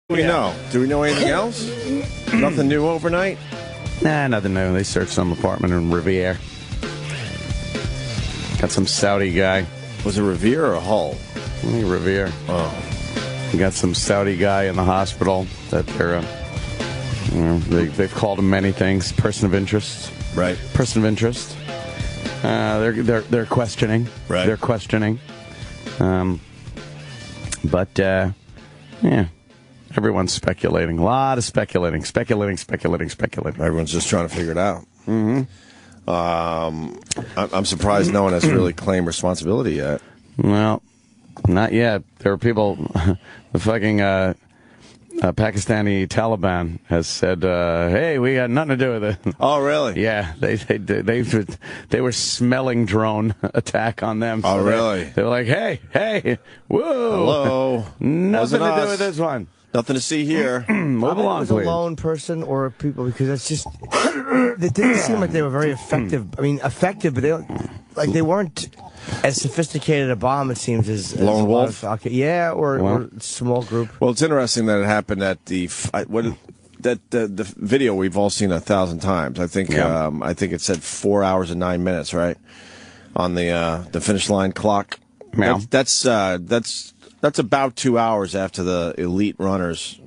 Do we know? Do we know anything else? Nothing new overnight? Nah, nothing new. They searched some apartment in Revere. Got some Saudi guy. Was it Revere or Hull? I think Revere. Oh. We got some Saudi guy in the hospital that they're, they've called him many things. Person of interest. Right. Person of interest. They're questioning. Right. They're questioning. Yeah. Everyone's speculating. A lot of speculating. Everyone's just trying to figure it out. Mm-hmm. I'm surprised no one has really claimed responsibility yet. Well, not yet. There are people. The fucking Pakistani Taliban has said, "Hey, we got nothing to do with it." Oh, really? Yeah, they were smelling drone attack on them. So really? They were like, "Hey, whoa, hello, nothing to do with this one." Nothing to see here. Move along, was please. A lone person or people, because it's just it didn't seem like they were very effective. I mean, effective, but they weren't as sophisticated a bomb. It seems as lone wolf. Or small group. Well, it's interesting that it happened at the video we've all seen 1,000 times. I think I think it said 4 hours and 9 minutes, right, on the finish line clock. Yeah. That's about 2 hours after the elite runners,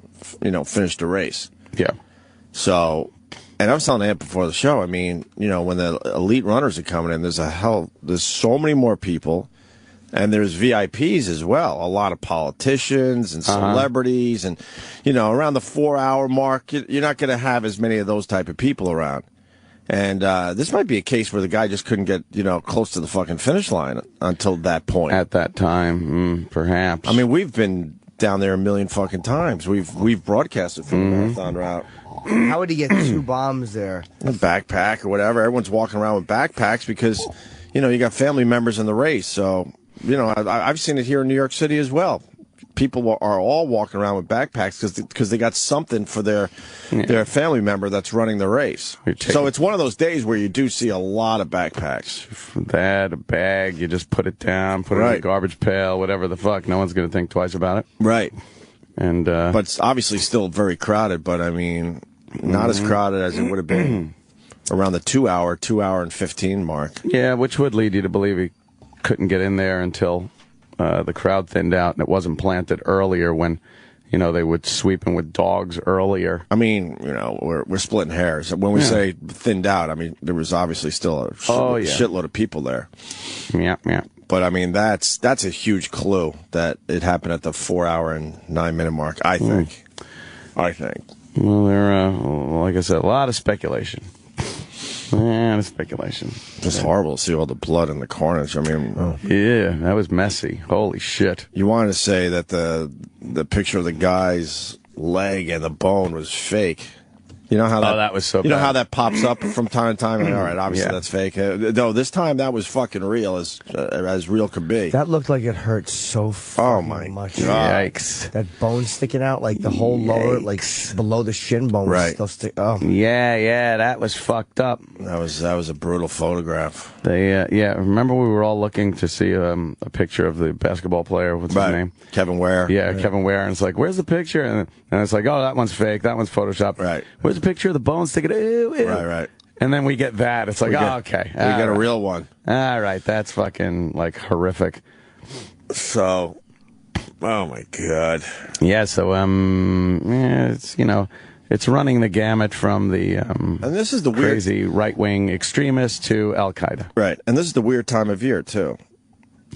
finished the race. Yeah. So, and I was telling Ant before the show, I mean, when the elite runners are coming in, there's so many more people, and there's VIPs as well. A lot of politicians and celebrities, and, around the 4 hour mark, you're not going to have as many of those type of people around. And this might be a case where the guy just couldn't get, close to the fucking finish line until that point. At that time, perhaps. I mean, we've been down there a million fucking times. We've broadcasted from the marathon route. How would he get two bombs there? A backpack or whatever. Everyone's walking around with backpacks because, you got family members in the race. So, I've seen it here in New York City as well. People are all walking around with backpacks because they got something for their family member that's running the race. So it's one of those days where you do see a lot of backpacks. That, a bag, you just put it down, put it in the garbage pail, whatever the fuck. No one's going to think twice about it. Right. And but it's obviously still very crowded, but I mean, not as crowded as it would have been around the 2 hour and 15 mark. Yeah, which would lead you to believe he couldn't get in there until the crowd thinned out and it wasn't planted earlier when, they would sweep in with dogs earlier. I mean, we're splitting hairs. When we say thinned out, I mean, there was obviously still a shitload of people there. Yeah. But, I mean, that's a huge clue that it happened at the 4 hour and 9 minute mark, I think. Well, there, like I said, a lot of speculation. It's horrible to see all the blood and the carnage. I mean, yeah, that was messy. Holy shit! You wanted to say that the picture of the guy's leg and the bone was fake. You know how that was so. You know how that pops up from time to time. All right, obviously that's fake. No, this time that was fucking real, as real could be. That looked like it hurt so fucking much. God. Yikes! That bone sticking out, like the whole lower, like below the shin bone, was still Yeah, that was fucked up. That was a brutal photograph. They remember we were all looking to see a picture of the basketball player. What's his name? Kevin Ware. Yeah, Kevin Ware, and it's like, where's the picture? And it's like, oh, that one's fake. That one's photoshopped. Right. Where's the picture of the bone sticking? Ew. Right. And then we get that. It's like, okay. We get a real one. All right, that's fucking, like, horrific. So, oh, my God. Yeah, so, it's, it's running the gamut from the and this is the crazy right-wing extremists to Al-Qaeda. Right, and this is the weird time of year, too.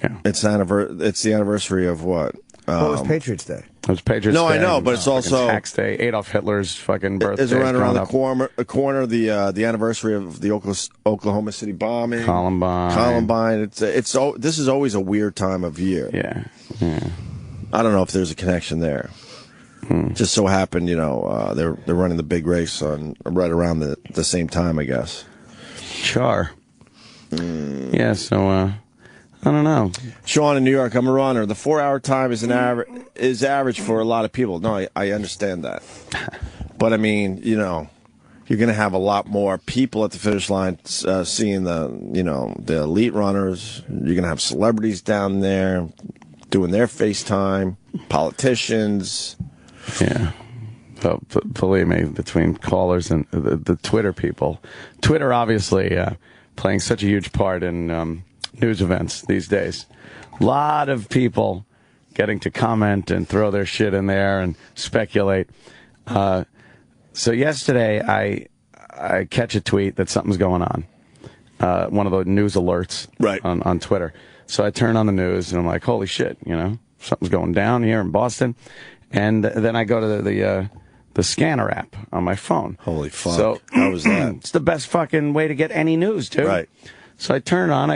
Yeah. It's the anniversary of what? It was Patriots Day. It was Patriots Day. No, I know, but it's also tax day. Adolf Hitler's fucking birthday. It's around the corner. The anniversary of the Oklahoma City bombing. Columbine. This is always a weird time of year. Yeah. I don't know if there's a connection there. Just so happened, they're running the big race on right around the same time, I guess. Sure. Yeah. So. I don't know. Sean in New York, I'm a runner. The 4 hour time is average for a lot of people. No, I understand that. But I mean, you're going to have a lot more people at the finish line seeing the elite runners. You're going to have celebrities down there doing their FaceTime, politicians. Yeah. So, believe me, between callers and the Twitter people, Twitter obviously playing such a huge part in news events these days. A lot of people getting to comment and throw their shit in there and speculate. So yesterday, I catch a tweet that something's going on. One of the news alerts on Twitter. So I turn on the news and I'm like, holy shit, something's going down here in Boston. And then I go to the scanner app on my phone. Holy fuck. So how was that? It's the best fucking way to get any news, dude. Right. So I turn on,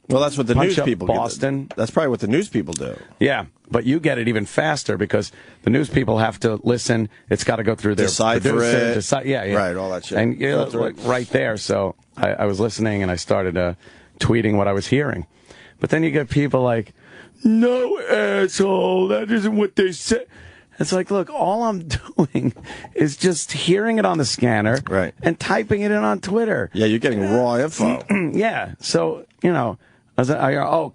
well, that's what the news people Boston. That's probably what the news people do. Yeah, but you get it even faster because the news people have to listen. It's got to go through their producer. Yeah. Right, all that shit. And right there. So I was listening and I started tweeting what I was hearing. But then you get people like, no, asshole, that isn't what they said. It's like, look, all I'm doing is just hearing it on the scanner and typing it in on Twitter. Yeah, you're getting raw info. Yeah. So,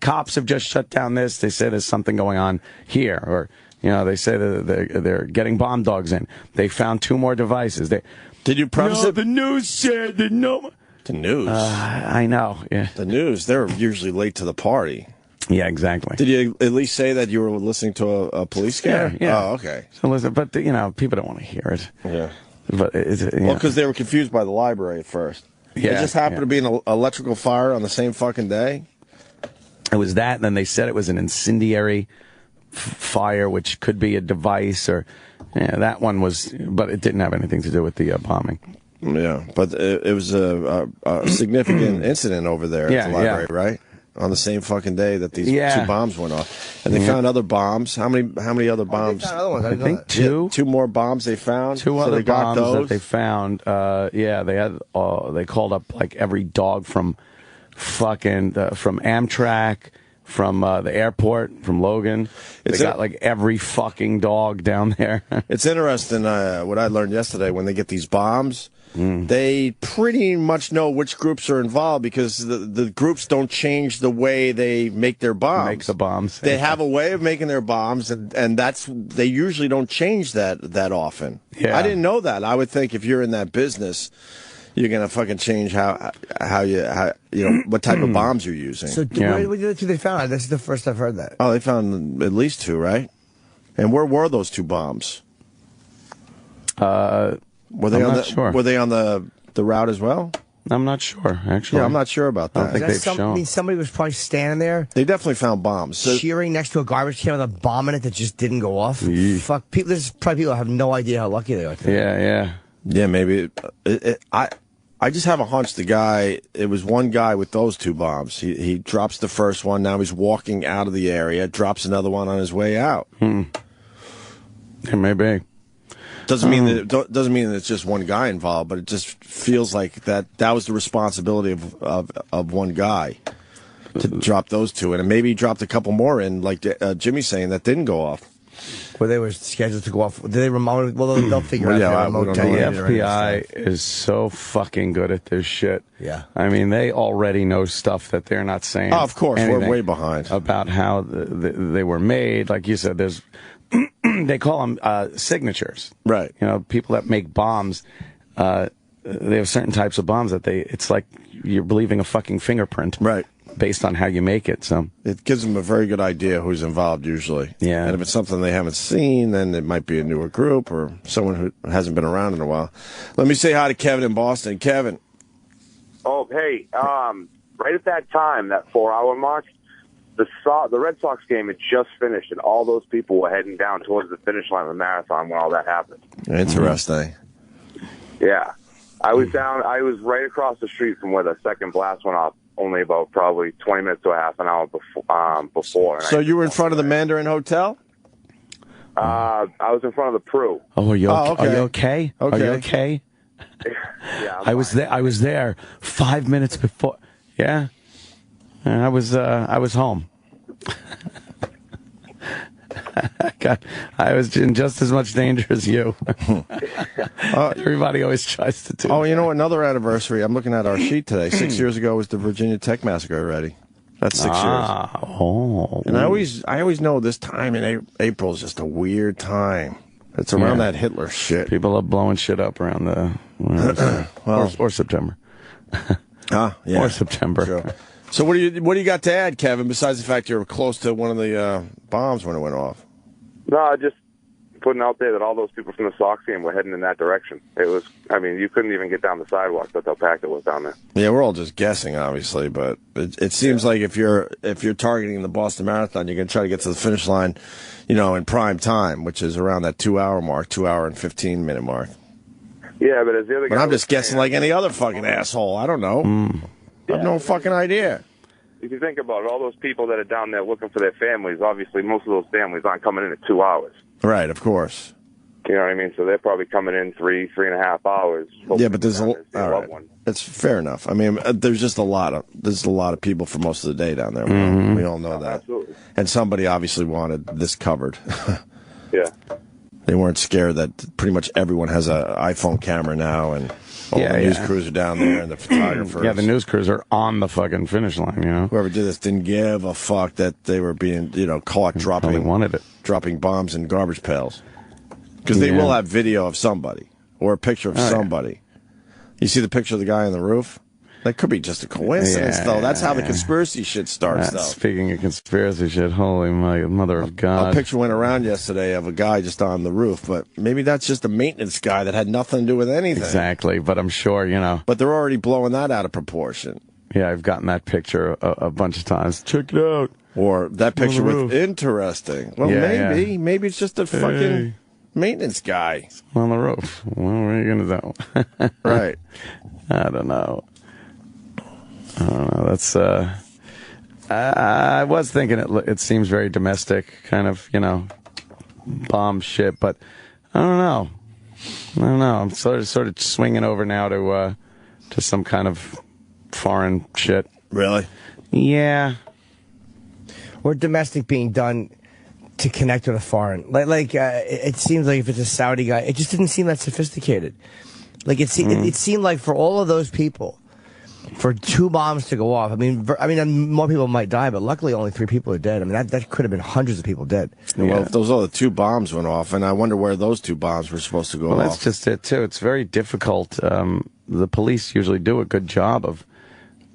cops have just shut down this. They say there's something going on here. Or, they say that they're getting bomb dogs in. They found 2 more devices. Did you preface it? The news said that no. The news? I know, yeah. The news, they're usually late to the party. Yeah, exactly. Did you at least say that you were listening to a police scanner? Yeah. Oh, okay. So listen, but people don't want to hear it. Yeah. But well, because they were confused by the library at first. Yeah. It just happened to be an electrical fire on the same fucking day. It was that, and then they said it was an incendiary fire, which could be a device, or that one was, but it didn't have anything to do with the bombing. Yeah, but it was a significant incident over there at the library, right? On the same fucking day that these 2 bombs went off, and they found other bombs. How many other bombs? They found other ones. I think 2. 2 more bombs they found. 2 other bombs that they found. They had. They called up like every dog from fucking from Amtrak, from the airport, from Logan. They got like every fucking dog down there. It's interesting what I learned yesterday. When they get these bombs, they pretty much know which groups are involved because the groups don't change the way they make their bombs. Make the bombs. They have a way of making their bombs, and they usually don't change that often. Yeah. I didn't know that. I would think if you're in that business, you're gonna fucking change how what type of bombs you're using. So what did they found? This is the first I've heard that. Oh, they found at least 2, right? And where were those 2 bombs? Were they I'm not sure. Were they on the route as well? I'm not sure, actually. Yeah, I'm not sure about that. I don't think they've shown. I mean, somebody was probably standing there. They definitely found bombs. Cheering next to a garbage can with a bomb in it that just didn't go off. Fuck, people. There's probably people who have no idea how lucky they are. Yeah, maybe. I just have a hunch it was one guy with those 2 bombs. He drops the first one. Now he's walking out of the area, drops another one on his way out. It may be. Doesn't mean that it's just one guy involved, but it just feels like that was the responsibility of one guy to drop those 2 in, and maybe he dropped a couple more in, like Jimmy's saying, that didn't go off. Well, they were scheduled to go off. Did they remote? Well, they'll figure out. The FBI is so fucking good at this shit. Yeah. I mean, they already know stuff that they're not saying. Oh, of course, we're way behind about how they were made. Like you said, there's they call them signatures. Right. People that make bombs. They have certain types of bombs that it's like you're believing a fucking fingerprint. Right. Based on how you make it, so it gives them a very good idea who's involved usually. Yeah, and if it's something they haven't seen, then it might be a newer group or someone who hasn't been around in a while. Let me say hi to Kevin in Boston. Kevin. Oh, hey, right at that time, that 4-hour mark, the Red Sox game had just finished, and all those people were heading down towards the finish line of the marathon when all that happened. Interesting. Yeah, I was right across the street from where the second blast went off. Only about probably 20 minutes to a half an hour before. So you were in front of the Mandarin Hotel? I was in front of the Pru. Oh, are you okay? Okay. Are you okay? Okay. Are you okay? Yeah, I was there 5 minutes before. Yeah, I was home. I was in just as much danger as you. Everybody always tries to do. Oh, another anniversary. I'm looking at our sheet today. 6 years ago was the Virginia Tech massacre already. That's 6 years. Oh. And I always know this time in April is just a weird time. It's around that Hitler shit. People are blowing shit up around the or September. Yeah. Or September. Sure. So what do you got to add, Kevin? Besides the fact you're close to one of the bombs when it went off. No, just putting out there that all those people from the Sox game were heading in that direction. It was, I mean, you couldn't even get down the sidewalk. That's how packed it was down there. Yeah, we're all just guessing, obviously, but it seems like if you're targeting the Boston Marathon, you're going to try to get to the finish line, in prime time, which is around that 2 hour mark, 2 hour and 15-minute mark. Yeah, but as the other guy, but I'm just guessing like any other fucking asshole. I don't know. I have no fucking idea. If you think about it, all those people that are down there looking for their families, obviously most of those families aren't coming in at 2 hours. Right, of course. You know what I mean? So they're probably coming in 3.5 hours. Yeah, but there's all right. It's fair enough. I mean, there's a lot of people for most of the day down there. We all know that. Absolutely. And somebody obviously wanted this covered. Yeah. They weren't scared that pretty much everyone has an iPhone camera now, and all the news crews are down there, and the photographers. Yeah, the news crews are on the fucking finish line, Whoever did this didn't give a fuck that they were being, caught dropping bombs in garbage pails. Because they will have video of somebody, or a picture of somebody. You see the picture of the guy on the roof? That could be just a coincidence, though. That's how the conspiracy shit starts, though. Speaking of conspiracy shit, holy mother of God. A picture went around yesterday of a guy just on the roof, but maybe that's just a maintenance guy that had nothing to do with anything. Exactly, but I'm sure, But they're already blowing that out of proportion. Yeah, I've gotten that picture a bunch of times. Check it out. Or that picture with interesting. Well, maybe it's just a fucking maintenance guy. On the roof. What are you going to do? Right. I don't know. That's, I was thinking it seems very domestic, kind of, bomb shit, but I don't know. I'm sort of swinging over now to some kind of foreign shit. Really? Yeah. Or domestic being done to connect with a foreign. It seems like if it's a Saudi guy, it just didn't seem that sophisticated. Like it seemed like for all of those people, for 2 bombs to go off. I mean, more people might die, but luckily only 3 people are dead. I mean, that could have been hundreds of people dead. Yeah. Well, if those other 2 bombs went off, and I wonder where those 2 bombs were supposed to go off. Well, that's just it, too. It's very difficult. The police usually do a good job of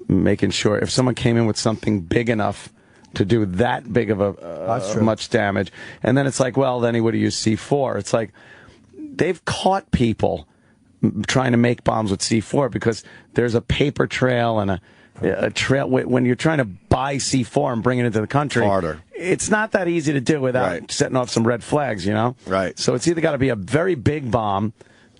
making sure if someone came in with something big enough to do that big of much damage, and then it's like, well, then he would have used C4. It's like they've caught people trying to make bombs with C4 because there's a paper trail and a trail. When you're trying to buy C4 and bring it into the country, harder. It's not that easy to do without setting off some red flags, Right. So it's either got to be a very big bomb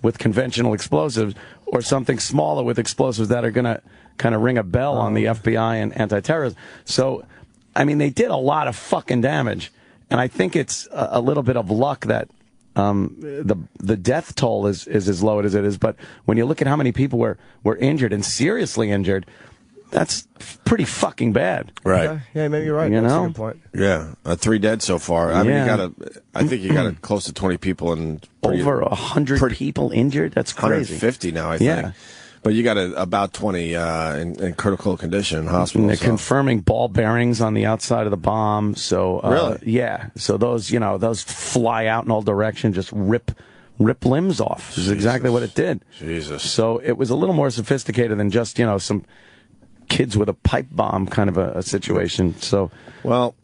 with conventional explosives or something smaller with explosives that are going to kind of ring a bell on the FBI and anti-terrorism. So, I mean, they did a lot of fucking damage, and I think it's a little bit of luck that the death toll is as low as it is, but when you look at how many people were injured and seriously injured, that's pretty fucking bad. Right. Yeah, maybe you're right. That's a good point. Yeah, 3 dead so far. I mean, I think you got close to 20 people and over 100 people injured. That's crazy. 150 now, I think. Yeah. But you got about 20 in critical condition in hospital. And they're confirming ball bearings on the outside of the bomb. So really, yeah. So those fly out in all directions, just rip limbs off. This is exactly what it did. Jesus. So it was a little more sophisticated than just some kids with a pipe bomb kind of a situation. So well.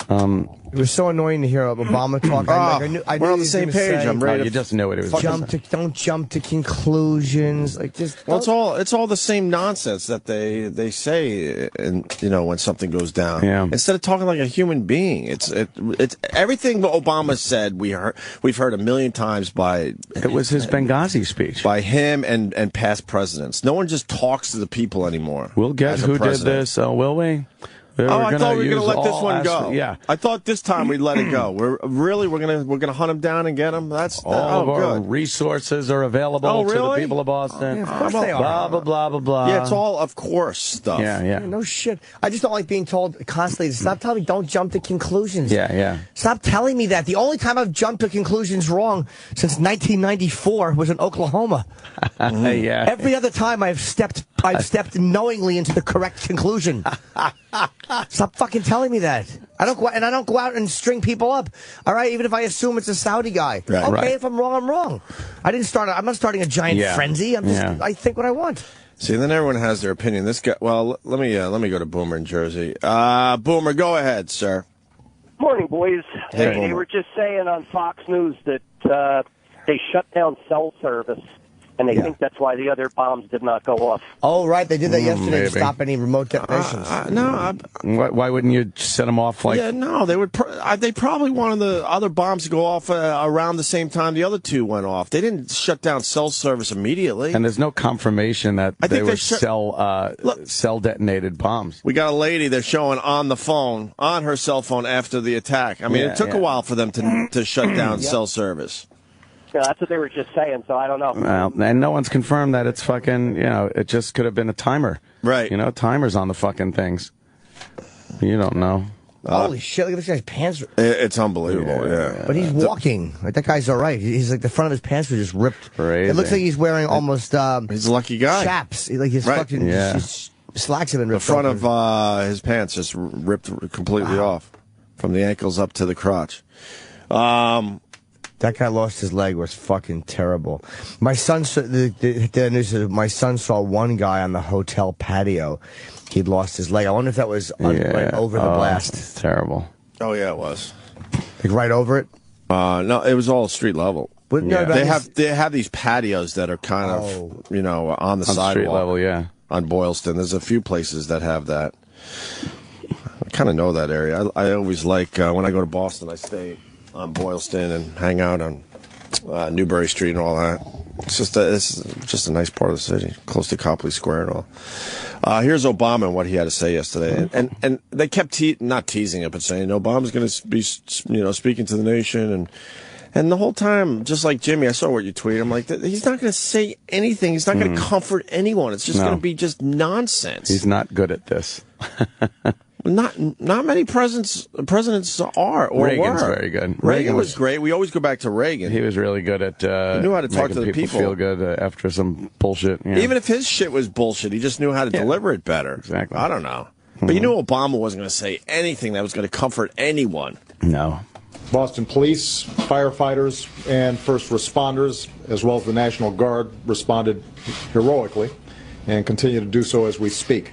It was so annoying to hear Obama talk. I knew we're on the same page. I'm ready. You just knew what it was. Don't jump to conclusions. It's all the same nonsense that they say, and when something goes down. Yeah. Instead of talking like a human being, it's everything Obama said. We've heard a million times by. It was his Benghazi speech by him and past presidents. No one just talks to the people anymore. We'll get who did this. Will we? I thought we were going to let this one go. Yeah, I thought this time we'd let it go. We're going to hunt him down and get him. That's all of our good. Resources are available to the people of Boston. Yeah, of course they are. Blah blah blah blah blah. Yeah, it's all of course stuff. Yeah. No shit. I just don't like being told constantly to stop telling me don't jump to conclusions. Yeah. Stop telling me that. The only time I've jumped to conclusions wrong since 1994 was in Oklahoma. Yeah. Every other time I've stepped I've stepped knowingly into the correct conclusion. Stop fucking telling me that. I don't go out and string people up. All right, even if I assume it's a Saudi guy. Right. Okay, Right. if I'm wrong, I'm wrong. I'm not starting a giant frenzy. I think what I want. See, then everyone has their opinion. This guy. Well, let me go to Boomer in Jersey. Boomer, go ahead, sir. Morning, boys. Hey, They were just saying on Fox News that they shut down cell service, and they think that's why the other bombs did not go off. Oh, right. They did that yesterday to maybe. stop any remote detonations. Why wouldn't you set them off like? Yeah, no, they would. They probably wanted the other bombs to go off around the same time the other two went off. They didn't shut down cell service immediately. And there's no confirmation that I they think were Look. cell detonated bombs. We got a lady they're showing on the phone, on her cell phone after the attack. I mean, it took a while for them to shut down cell service. Yeah, that's what they were just saying, so I don't know. Well, and no one's confirmed that it's fucking. It just could have been a timer. Right. Timers on the fucking things. You don't know. Holy shit, look at this guy's pants. It's unbelievable, yeah. But he's walking. Like, that guy's all right. He's like, the front of his pants were just ripped. Crazy. It looks like he's wearing almost He's a lucky guy. chaps. Like his Right. fucking his slacks have been The ripped front off. of his pants just ripped completely off, from the ankles up to the crotch. That guy lost his leg. Was fucking terrible. My son, the news is my son saw one guy on the hotel patio. He'd lost his leg. I wonder if that was right over the blast. It's terrible. Oh yeah, it was. Like right over it. No, it was all street level. But no, They have these patios that are kind of on the On sidewalk. street level, yeah. On Boylston, there's a few places that have that. I kind of know that area. I always like when I go to Boston, I stay on Boylston and hang out on Newbury Street and all that. It's just a nice part of the city, close to Copley Square and all. Here's Obama and what he had to say yesterday, and they kept not teasing it, but saying Obama's going to be speaking to the nation and the whole time, just like Jimmy, I saw what you tweeted. I'm like, he's not going to say anything. He's not going to comfort anyone. It's just going to be just nonsense. He's not good at this. Not many presidents are or Reagan's were. very good. Reagan was great. We always go back to Reagan. He was really good at knew how to talk making to the people. feel good after some bullshit. Yeah. Even if his shit was bullshit, he just knew how to deliver it better. Exactly. I don't know. But you knew Obama wasn't going to say anything that was going to comfort anyone. No. Boston police, firefighters, and first responders, as well as the National Guard, responded heroically and continue to do so as we speak.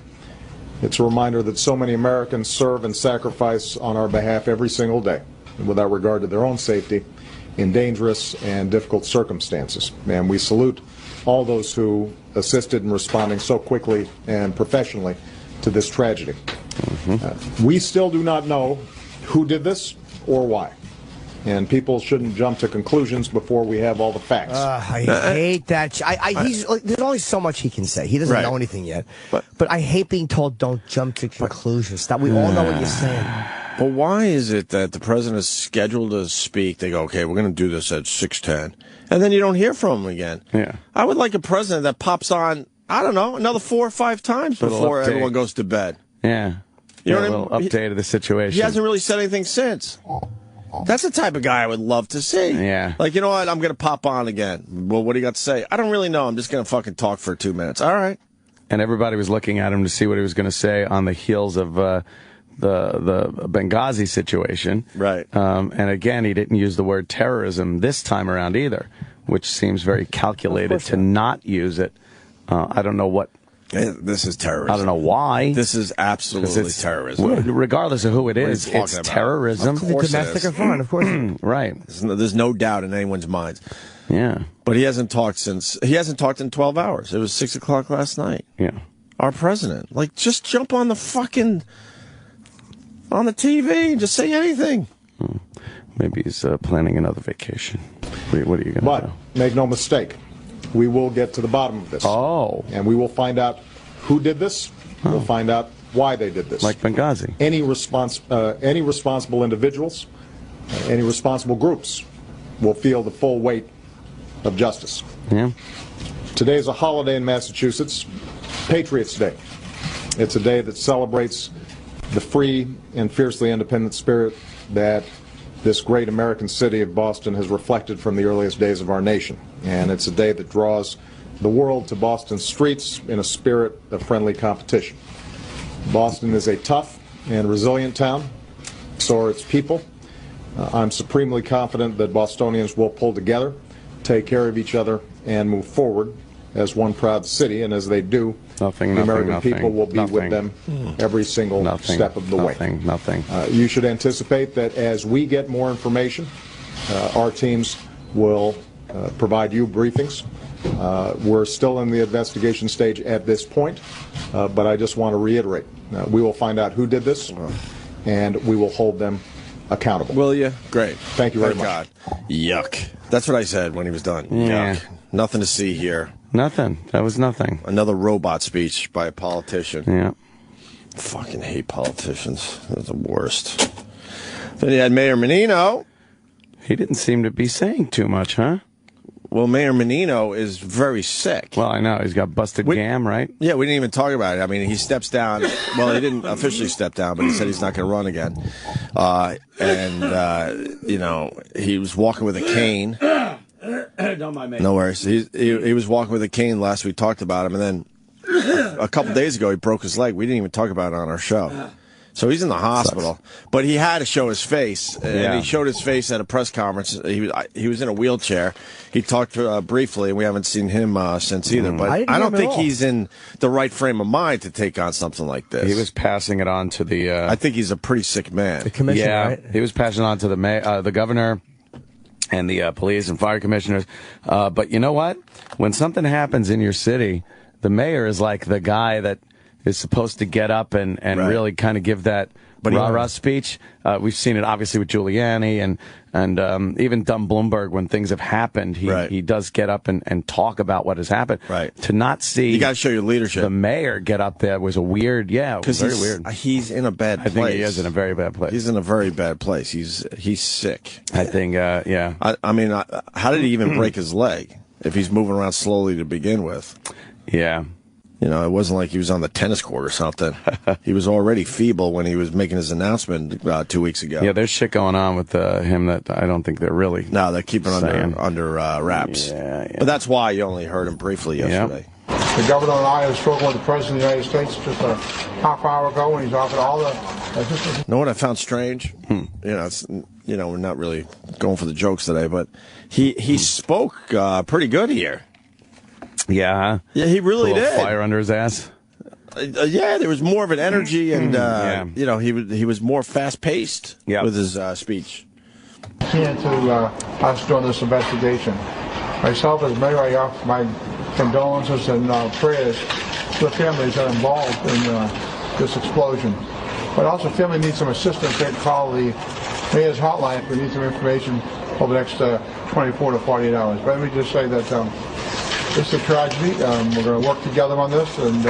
It's a reminder that so many Americans serve and sacrifice on our behalf every single day, without regard to their own safety, in dangerous and difficult circumstances. And we salute all those who assisted in responding so quickly and professionally to this tragedy. We still do not know who did this or why. And people shouldn't jump to conclusions before we have all the facts. I hate that. There's only so much he can say. He doesn't know anything yet. But I hate being told don't jump to conclusions. That we all know what you're saying. But why is it that the president is scheduled to speak? They go, okay, we're going to do this at 6:10, and then you don't hear from him again. Yeah. I would like a president that pops on, I don't know, another 4 or 5 times before update. everyone goes to bed. Yeah. You know a what I little mean? update of the situation. He hasn't really said anything since. That's the type of guy I would love to see. Yeah. Like, you know what? I'm going to pop on again. Well, what do you got to say? I don't really know. I'm just going to fucking talk for 2 minutes. All right. And everybody was looking at him to see what he was going to say on the heels of the Benghazi situation. Right. And again, he didn't use the word terrorism this time around either, which seems very calculated to not use it. I don't know what. This is terrorism. I don't know why. This is absolutely terrorism. Regardless of who it is, talking it's about? terrorism. Of course it Domestic is. or foreign, of course. Right. There's no doubt in anyone's minds. Yeah. But he hasn't talked in 12 hours. It was 6 o'clock last night. Yeah. Our president. Like, just jump on the TV and just say anything. Maybe he's planning another vacation. What are you going to But do? make no mistake, we will get to the bottom of this. Oh. And we will find out who did this. We'll find out why they did this. Like Benghazi. Any responsible individuals, any responsible groups will feel the full weight of justice. Yeah. Today is a holiday in Massachusetts, Patriots' Day. It's a day that celebrates the free and fiercely independent spirit that this great American city of Boston has reflected from the earliest days of our nation. And it's a day that draws the world to Boston's streets in a spirit of friendly competition. Boston is a tough and resilient town, so are its people. I'm supremely confident that Bostonians will pull together, take care of each other, and move forward as one proud city, and as they do, the American people will be with them every single step of the way. You should anticipate that as we get more information, our teams will provide you briefings. We're still in the investigation stage at this point, but I just want to reiterate, we will find out who did this, and we will hold them accountable. Will you? Great. Thank you very much. God. Yuck. That's what I said when he was done. Yeah. Yuck. Nothing to see here. Nothing. That was nothing. Another robot speech by a politician. Yeah. Fucking hate politicians. They're the worst. Then you had Mayor Menino. He didn't seem to be saying too much, huh? Well, Mayor Menino is very sick. Well, I know. He's got busted gam, right? Yeah, we didn't even talk about it. I mean, he steps down. Well, he didn't officially step down, but he said he's not going to run again. You know, he was walking with a cane. Don't mind me. No worries. He was walking with a cane last we talked about him, and then a couple days ago he broke his leg. We didn't even talk about it on our show. So he's in the hospital, but he had to show his face, and he showed his face at a press conference. He was in a wheelchair. He talked briefly, and we haven't seen him since either. But I don't think he's in the right frame of mind to take on something like this. He was passing it on to the. I think he's a pretty sick man. The commissioner, right? He was passing it on to the governor and the police and fire commissioners. But you know what? When something happens in your city, the mayor is like the guy that is supposed to get up and really kind of give that rah-rah speech. We've seen it obviously with Giuliani and even Dumb Bloomberg when things have happened. He does get up and talk about what has happened. Right. To not see you got to show your leadership. The mayor get up there was a weird, it was very weird. He's in a bad place. I think he is in a very bad place. He's in a very bad place. He's sick. I think, I mean, how did he even break his leg if he's moving around slowly to begin with? Yeah. You know, it wasn't like he was on the tennis court or something. He was already feeble when he was making his announcement 2 weeks ago. Yeah, there's shit going on with him that I don't think they're really. No, they're keeping under wraps. Yeah. But that's why you only heard him briefly yesterday. Yep. The governor and I have spoken with the president of the United States just a half hour ago, and he's offered all the. You know what I found strange? We're not really going for the jokes today, but he spoke pretty good here. Yeah. Yeah, he really did. Fire under his ass. Yeah, there was more of an energy, and he was more fast paced with his speech. To us during this investigation, myself as mayor, I offer my condolences and prayers to the families that are involved in this explosion. But also, family needs some assistance. They can call the mayor's hotline if we need some information over the next 24 to 48 hours. But let me just say that this is a tragedy. We're going to work together on this, and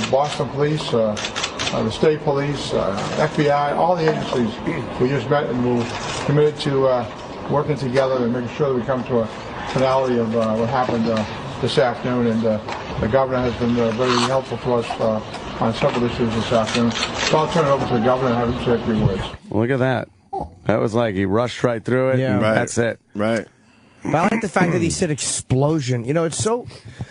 Boston Police, the state police, FBI, all the agencies we just met, and we're committed to working together and making sure that we come to a finality of what happened this afternoon. And the governor has been very helpful to us on several issues this afternoon. So I'll turn it over to the governor and have him say a few words. Look at that. That was like he rushed right through it. Yeah, right. That's it. Right. But I like the fact that he said explosion. You know, it's so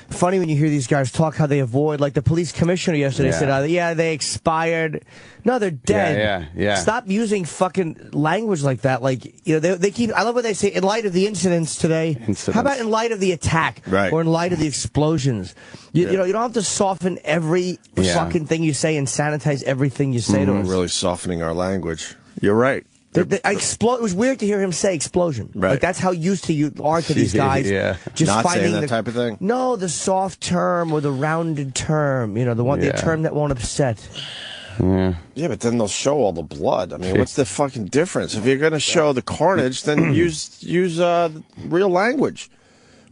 funny when you hear these guys talk how they avoid, like the police commissioner yesterday said, they expired. No, they're dead. Yeah. Stop using fucking language like that. Like, you know, they keep, I love what they say, in light of the incidents today. How about in light of the attack? Right. Or in light of the explosions? You know, you don't have to soften every fucking thing you say and sanitize everything you say to us. Really softening our language. You're right. It was weird to hear him say explosion. Right. Like, that's how used to you are to these guys. Just not finding saying that type of thing. No, the soft term or the rounded term. You know, the term that won't upset. Yeah, but then they'll show all the blood. I mean, what's the fucking difference? If you're going to show the carnage, then use real language,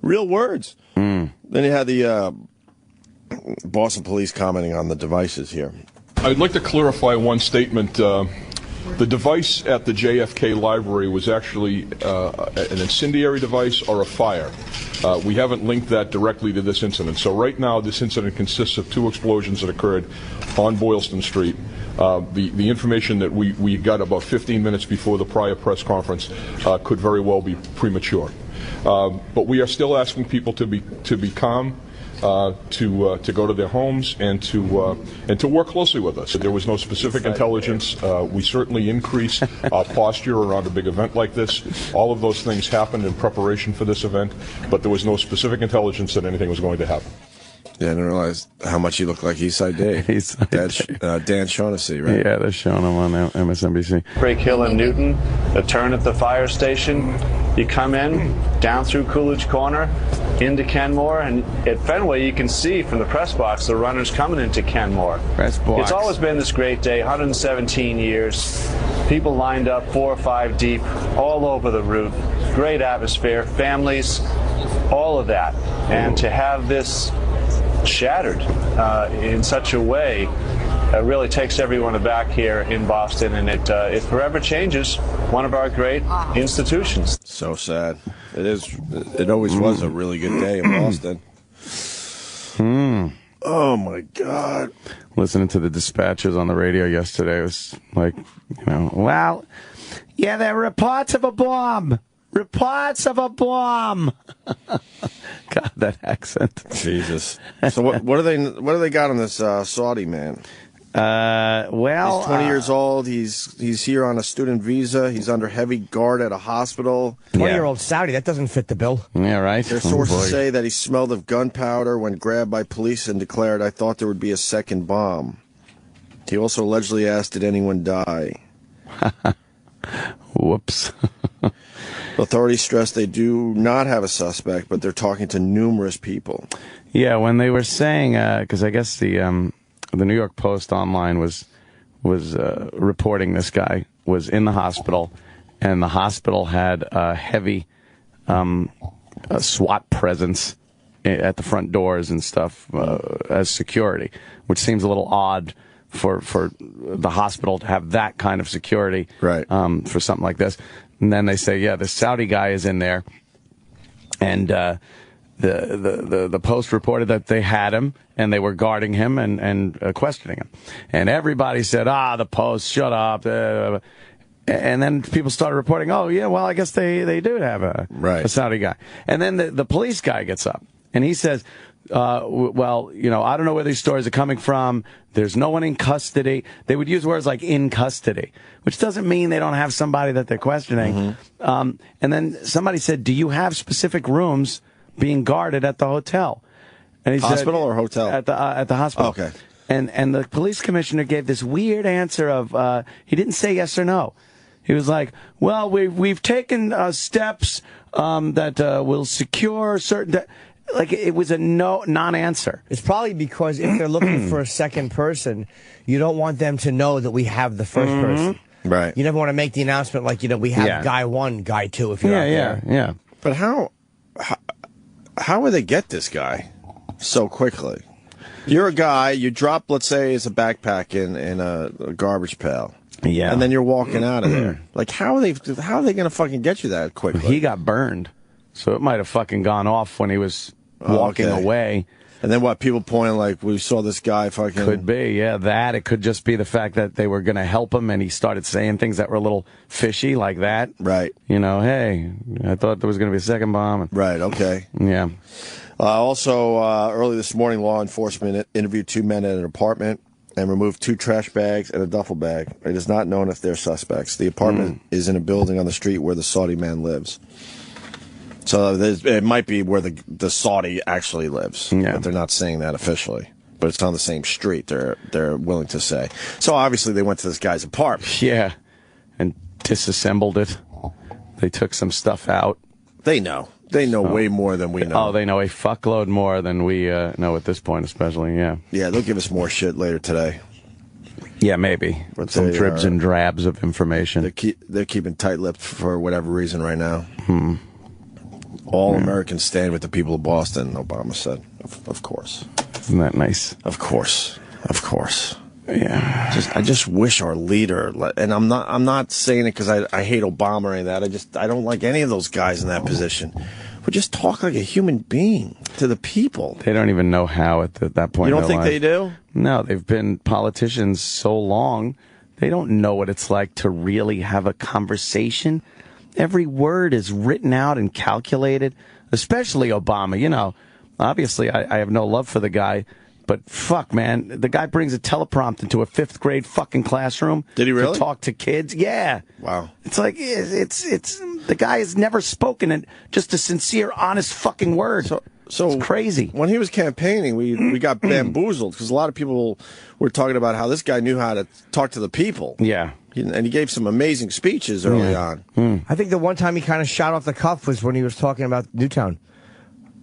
real words. Then you had the Boston Police commenting on the devices here. I'd like to clarify one statement. The device at the JFK library was actually an incendiary device or a fire. We haven't linked that directly to this incident. So right now this incident consists of 2 explosions that occurred on Boylston Street. The information that we got about 15 minutes before the prior press conference could very well be premature. But we are still asking people to be calm, to go to their homes, and to work closely with us. There was no specific intelligence. We certainly increase our posture around a big event like this. All of those things happened in preparation for this event, but there was no specific intelligence that anything was going to happen. Yeah, I didn't realize how much he looked like Eastside Dave. Dan Shaughnessy, right? Yeah, they're showing him on MSNBC. Break Hill and Newton, the turn at the fire station. You come in, down through Coolidge Corner, into Kenmore, and at Fenway you can see from the press box the runners coming into Kenmore. Press box. It's always been this great day, 117 years. People lined up 4 or 5 deep, all over the route. Great atmosphere, families, all of that. And to have this shattered in such a way really takes everyone aback here in Boston, and it forever changes one of our great institutions. So sad. It is. It always was a really good day in Boston. Oh my God! Listening to the dispatchers on the radio yesterday, it was like, well, yeah, there are reports of a bomb. Reports of a bomb. God, that accent. Jesus. So what do they got on this Saudi man? Well, he's 20 years old. He's here on a student visa. He's under heavy guard at a hospital. 20-year-old Saudi, that doesn't fit the bill. Yeah, right. Their sources say that he smelled of gunpowder when grabbed by police and declared, "I thought there would be a second bomb." He also allegedly asked, "Did anyone die?" Whoops. Authorities stress they do not have a suspect, but they're talking to numerous people. Yeah, when they were saying, because I guess the New York Post online was reporting this guy was in the hospital, and the hospital had a heavy SWAT presence at the front doors and stuff as security, which seems a little odd for the hospital to have that kind of security, right? For something like this. And then they say, yeah, the Saudi guy is in there, and the Post reported that they had him and they were guarding him and questioning him, and everybody said, the Post, shut up. And then people started reporting, oh yeah, well I guess they do have a Saudi guy. And then the police guy gets up and he says, well, I don't know where these stories are coming from. There's no one in custody. They would use words like in custody, which doesn't mean they don't have somebody that they're questioning. Mm-hmm. And then somebody said, do you have specific rooms being guarded at the hotel? And he hospital said, or hotel? At the hospital. Oh, okay. And the police commissioner gave this weird answer of, he didn't say yes or no. He was like, well, we've taken steps that will secure certain... Like, it was a non-answer. It's probably because if they're looking for a second person, you don't want them to know that we have the first person. Right. You never want to make the announcement like, we have guy 1, guy 2 if you're out there. Yeah. But how would they get this guy so quickly? You're a guy, you drop, let's say, it's a backpack in a garbage pail. Yeah. And then you're walking out of there. Like, how are they going to fucking get you that quickly? He got burned. So it might have fucking gone off when he was walking away. And then what, people pointing like, we saw this guy fucking... Could be, yeah, that. It could just be the fact that they were going to help him and he started saying things that were a little fishy like that. Right. Hey, I thought there was going to be a second bomb. Right, okay. Yeah. Also, early this morning, law enforcement interviewed 2 men at an apartment and removed 2 trash bags and a duffel bag. It is not known if they're suspects. The apartment is in a building on the street where the Saudi man lives. So it might be where the Saudi actually lives, but they're not saying that officially. But it's on the same street, they're willing to say. So obviously they went to this guy's apartment. Yeah, and disassembled it. They took some stuff out. They know. They know way more than we know. Oh, they know a fuckload more than we know at this point, especially, yeah. Yeah, they'll give us more shit later today. Yeah, maybe. But some dribs and drabs of information. They're keeping tight-lipped for whatever reason right now. All Americans stand with the people of Boston, Obama said. Of course. Isn't that nice? Of course. Of course. Yeah. I just wish our leader, and I'm not saying it because I hate Obama or any of that. I don't like any of those guys in that position. Would just talk like a human being to the people. They don't even know how at that point. You don't think they do? No, they've been politicians so long, they don't know what it's like to really have a conversation. Every word is written out and calculated, especially Obama. You know, obviously I have no love for the guy, but fuck, man, the guy brings a teleprompter into a 5th grade fucking classroom. Did he really? To talk to kids? Yeah. Wow. It's like, it's the guy has never spoken in just a sincere, honest fucking word. So it's crazy. When he was campaigning, we got bamboozled because a lot of people were talking about how this guy knew how to talk to the people. Yeah. And he gave some amazing speeches early on. I think the one time he kind of shot off the cuff was when he was talking about Newtown.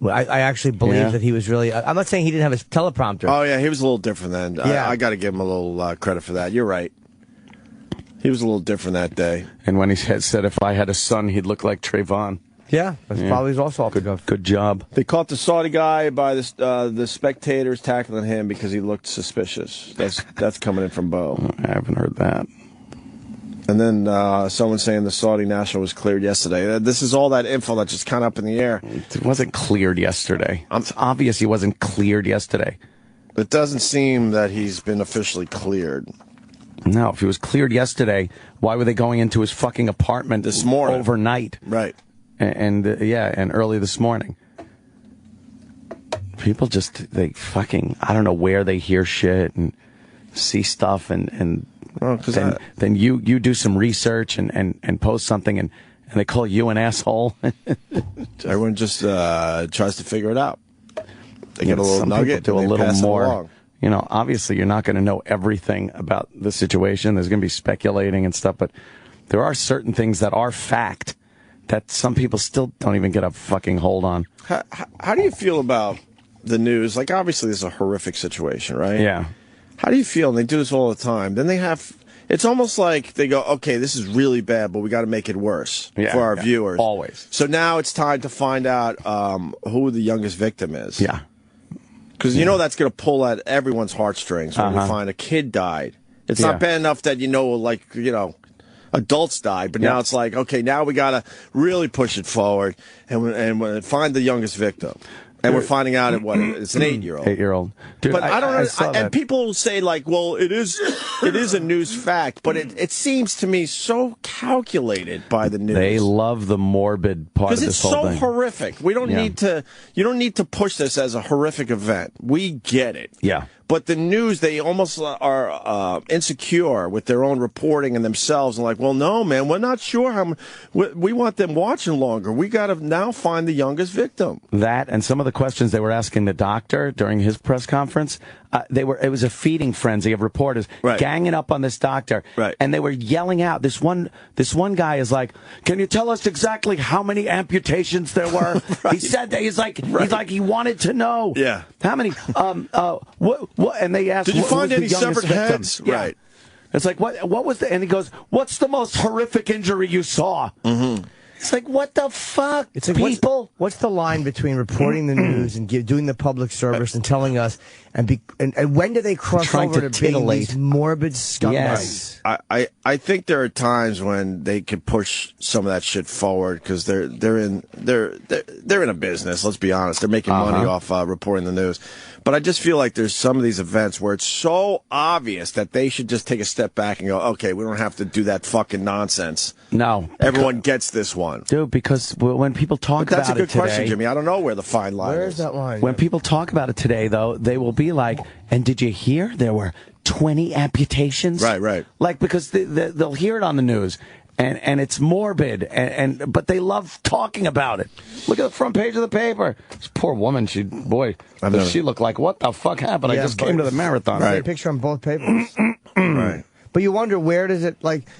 I actually believe that he was really... I'm not saying he didn't have his teleprompter. Oh, yeah, he was a little different then. Yeah. I got to give him a little credit for that. You're right. He was a little different that day. And when he said if I had a son, he'd look like Trayvon. Yeah, that's probably also off the cuff. Good job. They caught the Saudi guy by the spectators tackling him because he looked suspicious. That's coming in from Bo. I haven't heard that. And then someone saying the Saudi national was cleared yesterday. This is all that info that's just kind of up in the air. It wasn't cleared yesterday. It's obvious he wasn't cleared yesterday. It doesn't seem that he's been officially cleared. No, if he was cleared yesterday, why were they going into his fucking apartment this morning overnight? Right. And early this morning. People just, I don't know where they hear shit and see stuff and then you do some research and post something and they call you an asshole. Everyone just tries to figure it out. They get a little nugget. Do a little more. Along. You know, obviously you're not going to know everything about the situation. There's going to be speculating and stuff, but there are certain things that are fact that some people still don't even get a fucking hold on. How do you feel about the news? Like, obviously this is a horrific situation, right? Yeah. How do you feel? And they do this all the time. Then they have... It's almost like they go, okay, this is really bad, but we got to make it worse for our viewers. Always. So now it's time to find out who the youngest victim is. Yeah. Because you know that's going to pull at everyone's heartstrings when we find a kid died. It's not bad enough that adults died, but now it's like, okay, now we got to really push it forward and find the youngest victim. And we're finding out it's an 8-year-old. 8-year-old. Dude, but I don't know. And people say like, well, it is a news fact, but it seems to me so calculated by the news. They love the morbid part of this whole thing. Because it's so horrific. We don't need to. You don't need to push this as a horrific event. We get it. Yeah. But the news, they almost are insecure with their own reporting and themselves, and like, well, no, man, we're not sure how. We want them watching longer. We got to now find the youngest victim. That and some of the questions they were asking the doctor during his press conference, it was a feeding frenzy of reporters ganging up on this doctor, and they were yelling out. This one guy is like, "Can you tell us exactly how many amputations there were?" He said that he's like he wanted to know. Yeah. How many? What? And they asked, did you find any severed heads? Yeah. Right. It's like, what was the, and he goes, what's the most horrific injury you saw? Mm-hmm. It's like, what the fuck, it's like, people? What's the line between reporting the news and doing the public service and telling us, and when do they cross over to being these morbid scumbags? Yes. I think there are times when they could push some of that shit forward because they're in a business. Let's be honest, they're making money off reporting the news. But I just feel like there's some of these events where it's so obvious that they should just take a step back and go, okay, we don't have to do that fucking nonsense. No. Everyone gets this one. Dude, because when people talk about it today... That's a good question, Jimmy. I don't know where the fine line is. Where's that line? When people talk about it today, though, they will be like, and did you hear there were 20 amputations? Right. Like, because they'll hear it on the news. And it's morbid, but they love talking about it. Look at the front page of the paper. This poor woman, she looked like, what the fuck happened? I just came to the marathon. Right. Picture on both papers. Right. But you wonder, where does it,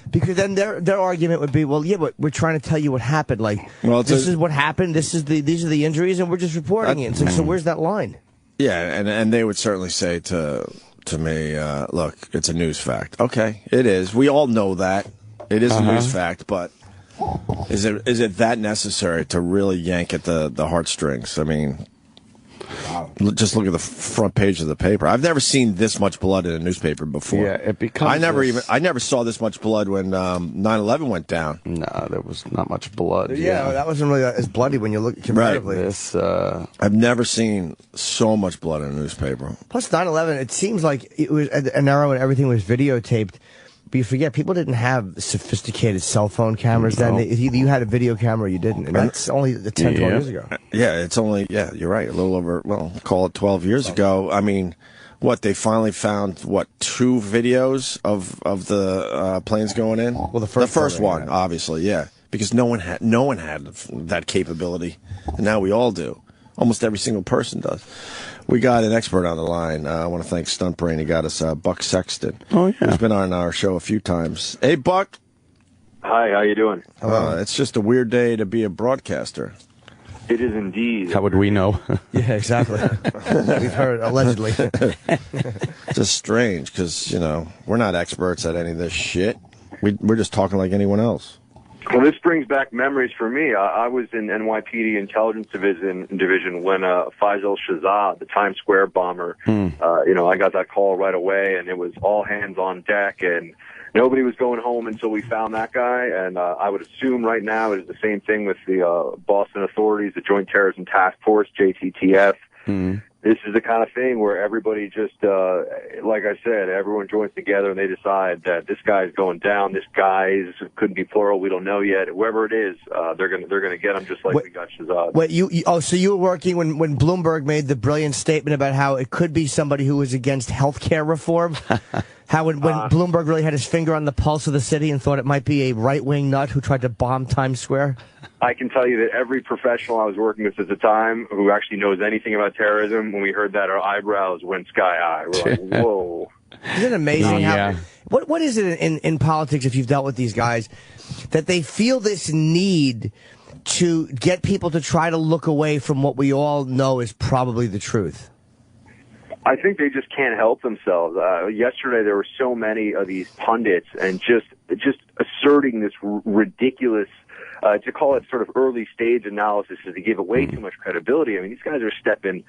because then their argument would be, well, yeah, but we're trying to tell you what happened. This is what happened, these are the injuries, and we're just reporting it. So where's that line? Yeah, and they would certainly say to me, look, it's a news fact. Okay, it is. We all know that. It is a news fact, but is it that necessary to really yank at the heartstrings? I mean, just look at the front page of the paper. I've never seen this much blood in a newspaper before. Yeah, it becomes. I never saw this much blood when 9/11 went down. No, there was not much blood. Yeah, that wasn't really as bloody when you look comparatively. Right. I've never seen so much blood in a newspaper. Plus 9/11, it seems like it was an era when everything was videotaped. But you forget, people didn't have sophisticated cell phone cameras then. Either you had a video camera or you didn't. And that's only 10, 12 years ago. Yeah, it's only, you're right, a little over, well, call it 12 years ago. I mean, they finally found, 2 videos of the planes going in? Well, the first one, obviously, yeah. Because no one had that capability. And now we all do. Almost every single person does. We got an expert on the line. I want to thank Stunt Brain. He got us Buck Sexton. Oh, yeah. He's been on our show a few times. Hey, Buck. Hi, how you doing? It's just a weird day to be a broadcaster. It is indeed. How would we know? Yeah, exactly. We've heard, allegedly. It's just strange because, we're not experts at any of this shit. We're just talking like anyone else. Well, this brings back memories for me. I was in NYPD Intelligence Division when Faisal Shahzad, the Times Square bomber, I got that call right away, and it was all hands on deck, and nobody was going home until we found that guy. And I would assume right now it is the same thing with the Boston authorities, the Joint Terrorism Task Force, JTTF. This is the kind of thing where everybody just, like I said, everyone joins together and they decide that this guy's going down. This guy's couldn't be plural. We don't know yet. Whoever it is, they're gonna get him just like we got Shahzad. Wait, so you were working when Bloomberg made the brilliant statement about how it could be somebody who was against health care reform? How when Bloomberg really had his finger on the pulse of the city and thought it might be a right-wing nut who tried to bomb Times Square? I can tell you that every professional I was working with at the time who actually knows anything about terrorism, when we heard that, our eyebrows went sky high. We're like, whoa. Isn't it amazing how... What is it in politics, if you've dealt with these guys, that they feel this need to get people to try to look away from what we all know is probably the truth? I think they just can't help themselves. Yesterday, there were so many of these pundits and just asserting this ridiculous, to call it sort of early stage analysis is to give it way too much credibility. I mean, these guys are stepping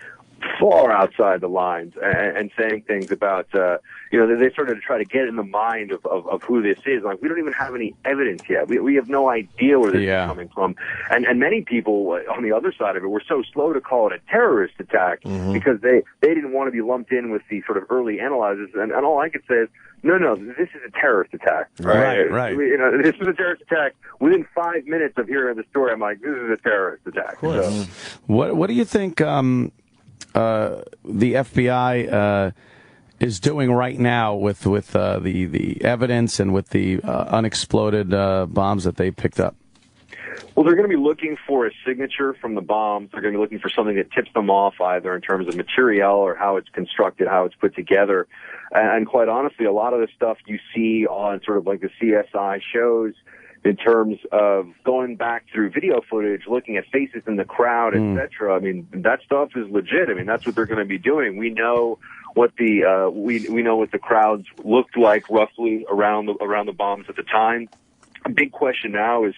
far outside the lines and saying things about, they started to try to get in the mind of who this is. Like, we don't even have any evidence yet. We have no idea where this is coming from. And many people on the other side of it were so slow to call it a terrorist attack because they didn't want to be lumped in with the sort of early analyzers. And all I could say is, no, this is a terrorist attack. Right. This was a terrorist attack. Within 5 minutes of hearing the story, I'm like, this is a terrorist attack. So. What do you think the FBI is doing right now with the evidence and with the unexploded bombs that they picked up? Well, they're going to be looking for a signature from the bombs. They're going to be looking for something that tips them off, either in terms of material or how it's constructed, how it's put together. And quite honestly, a lot of the stuff you see on sort of like the CSI shows in terms of going back through video footage, looking at faces in the crowd, etc. I mean, that stuff is legit. I mean, that's what they're going to be doing. We know what the we know what the crowds looked like roughly around the bombs at the time. A big question now is,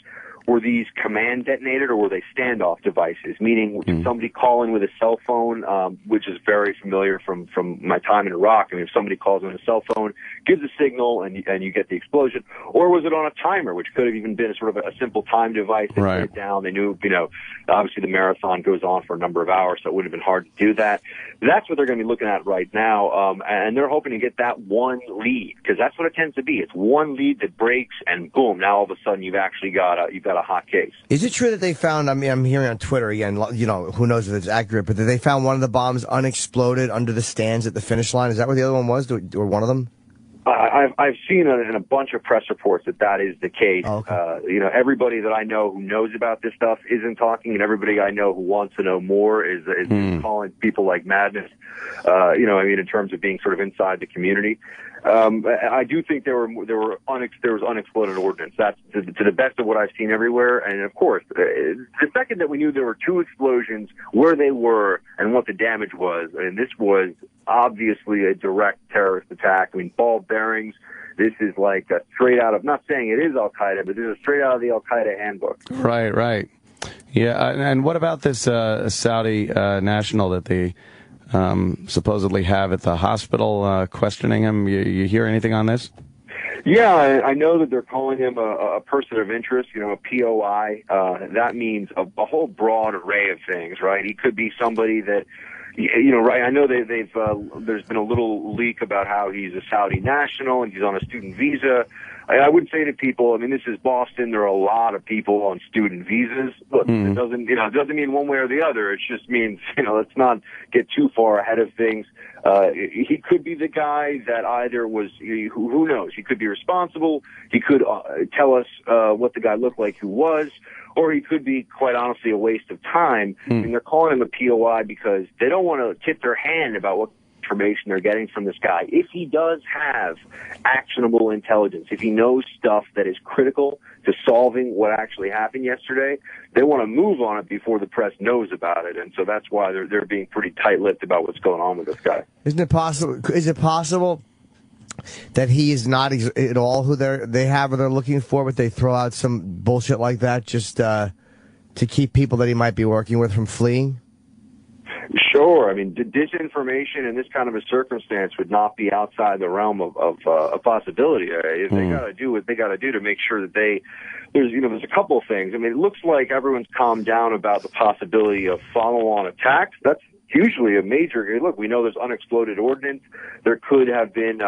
were these command detonated or were they standoff devices? Meaning, did somebody call in with a cell phone, which is very familiar from my time in Iraq. I mean, if somebody calls in a cell phone, gives a signal, and you get the explosion, or was it on a timer, which could have even been sort of a simple time device? They put it down. They knew, obviously the marathon goes on for a number of hours, so it would have been hard to do that. That's what they're going to be looking at right now, and they're hoping to get that one lead, because that's what it tends to be. It's one lead that breaks, and boom, now all of a sudden you've actually got a hot case. Is it true that they found, I mean, I'm hearing on Twitter again, who knows if it's accurate, but that they found one of the bombs unexploded under the stands at the finish line? Is that where the other one was, or one of them? I've seen in a bunch of press reports that is the case. Oh, okay. Everybody that I know who knows about this stuff isn't talking, and everybody I know who wants to know more is calling people like madness. In terms of being sort of inside the community. I do think there was unexploded ordnance. That's to the best of what I've seen everywhere. And of course, the second that we knew there were two explosions, where they were and what the damage was, and this was obviously a direct terrorist attack. I mean, ball bearings. This is like straight out of, not saying it is Al Qaeda, but this is straight out of the Al Qaeda handbook. Right. Yeah, and what about this Saudi national that they supposedly have at the hospital questioning him? You hear anything on this? Yeah, I know that they're calling him a person of interest, a POI. That means a whole broad array of things, right? He could be somebody that, Right? I know there's been a little leak about how he's a Saudi national and he's on a student visa. I would say to people, I mean, this is Boston. There are a lot of people on student visas. Look, it doesn't mean one way or the other. It just means, let's not get too far ahead of things. He could be the guy that either was, who knows? He could be responsible. He could tell us what the guy looked like who was, or he could be, quite honestly, a waste of time. I mean, they're calling him a POI because they don't want to tip their hand about what information they're getting from this guy. If he does have actionable intelligence, if he knows stuff that is critical to solving what actually happened yesterday, they want to move on it before the press knows about it. And so that's why they're being pretty tight-lipped about what's going on with this guy. Isn't it possible? Is it possible that he is not at all who they have or they're looking for, but they throw out some bullshit like that just to keep people that he might be working with from fleeing? Sure. I mean, disinformation in this kind of a circumstance would not be outside the realm of a possibility. If they got to do what they got to do to make sure that there's a couple of things. I mean, it looks like everyone's calmed down about the possibility of follow-on attacks. That's hugely a major. Look, we know there's unexploded ordnance. There could have been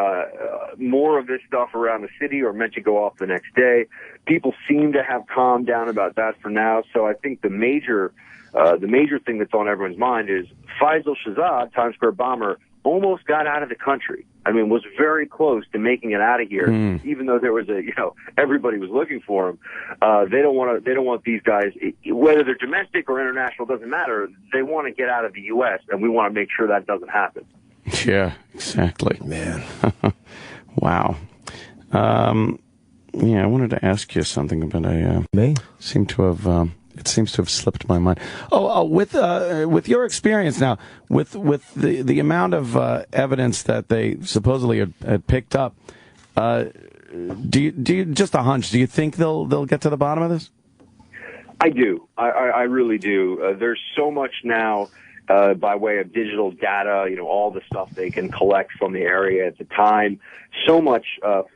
more of this stuff around the city or meant to go off the next day. People seem to have calmed down about that for now. So I think the major thing that's on everyone's mind is Faisal Shahzad, Times Square bomber, almost got out of the country. I mean, was very close to making it out of here, even though there was everybody was looking for him. They don't want these guys, whether they're domestic or international, doesn't matter. They want to get out of the U.S., and we want to make sure that doesn't happen. Yeah, exactly. Man. Wow. I wanted to ask you something, but I seem to have. It seems to have slipped my mind. With your experience now, with the amount of evidence that they supposedly had picked up, do you just a hunch? Do you think they'll get to the bottom of this? I do. I really do. There's so much now by way of digital data, all the stuff they can collect from the area at the time. So much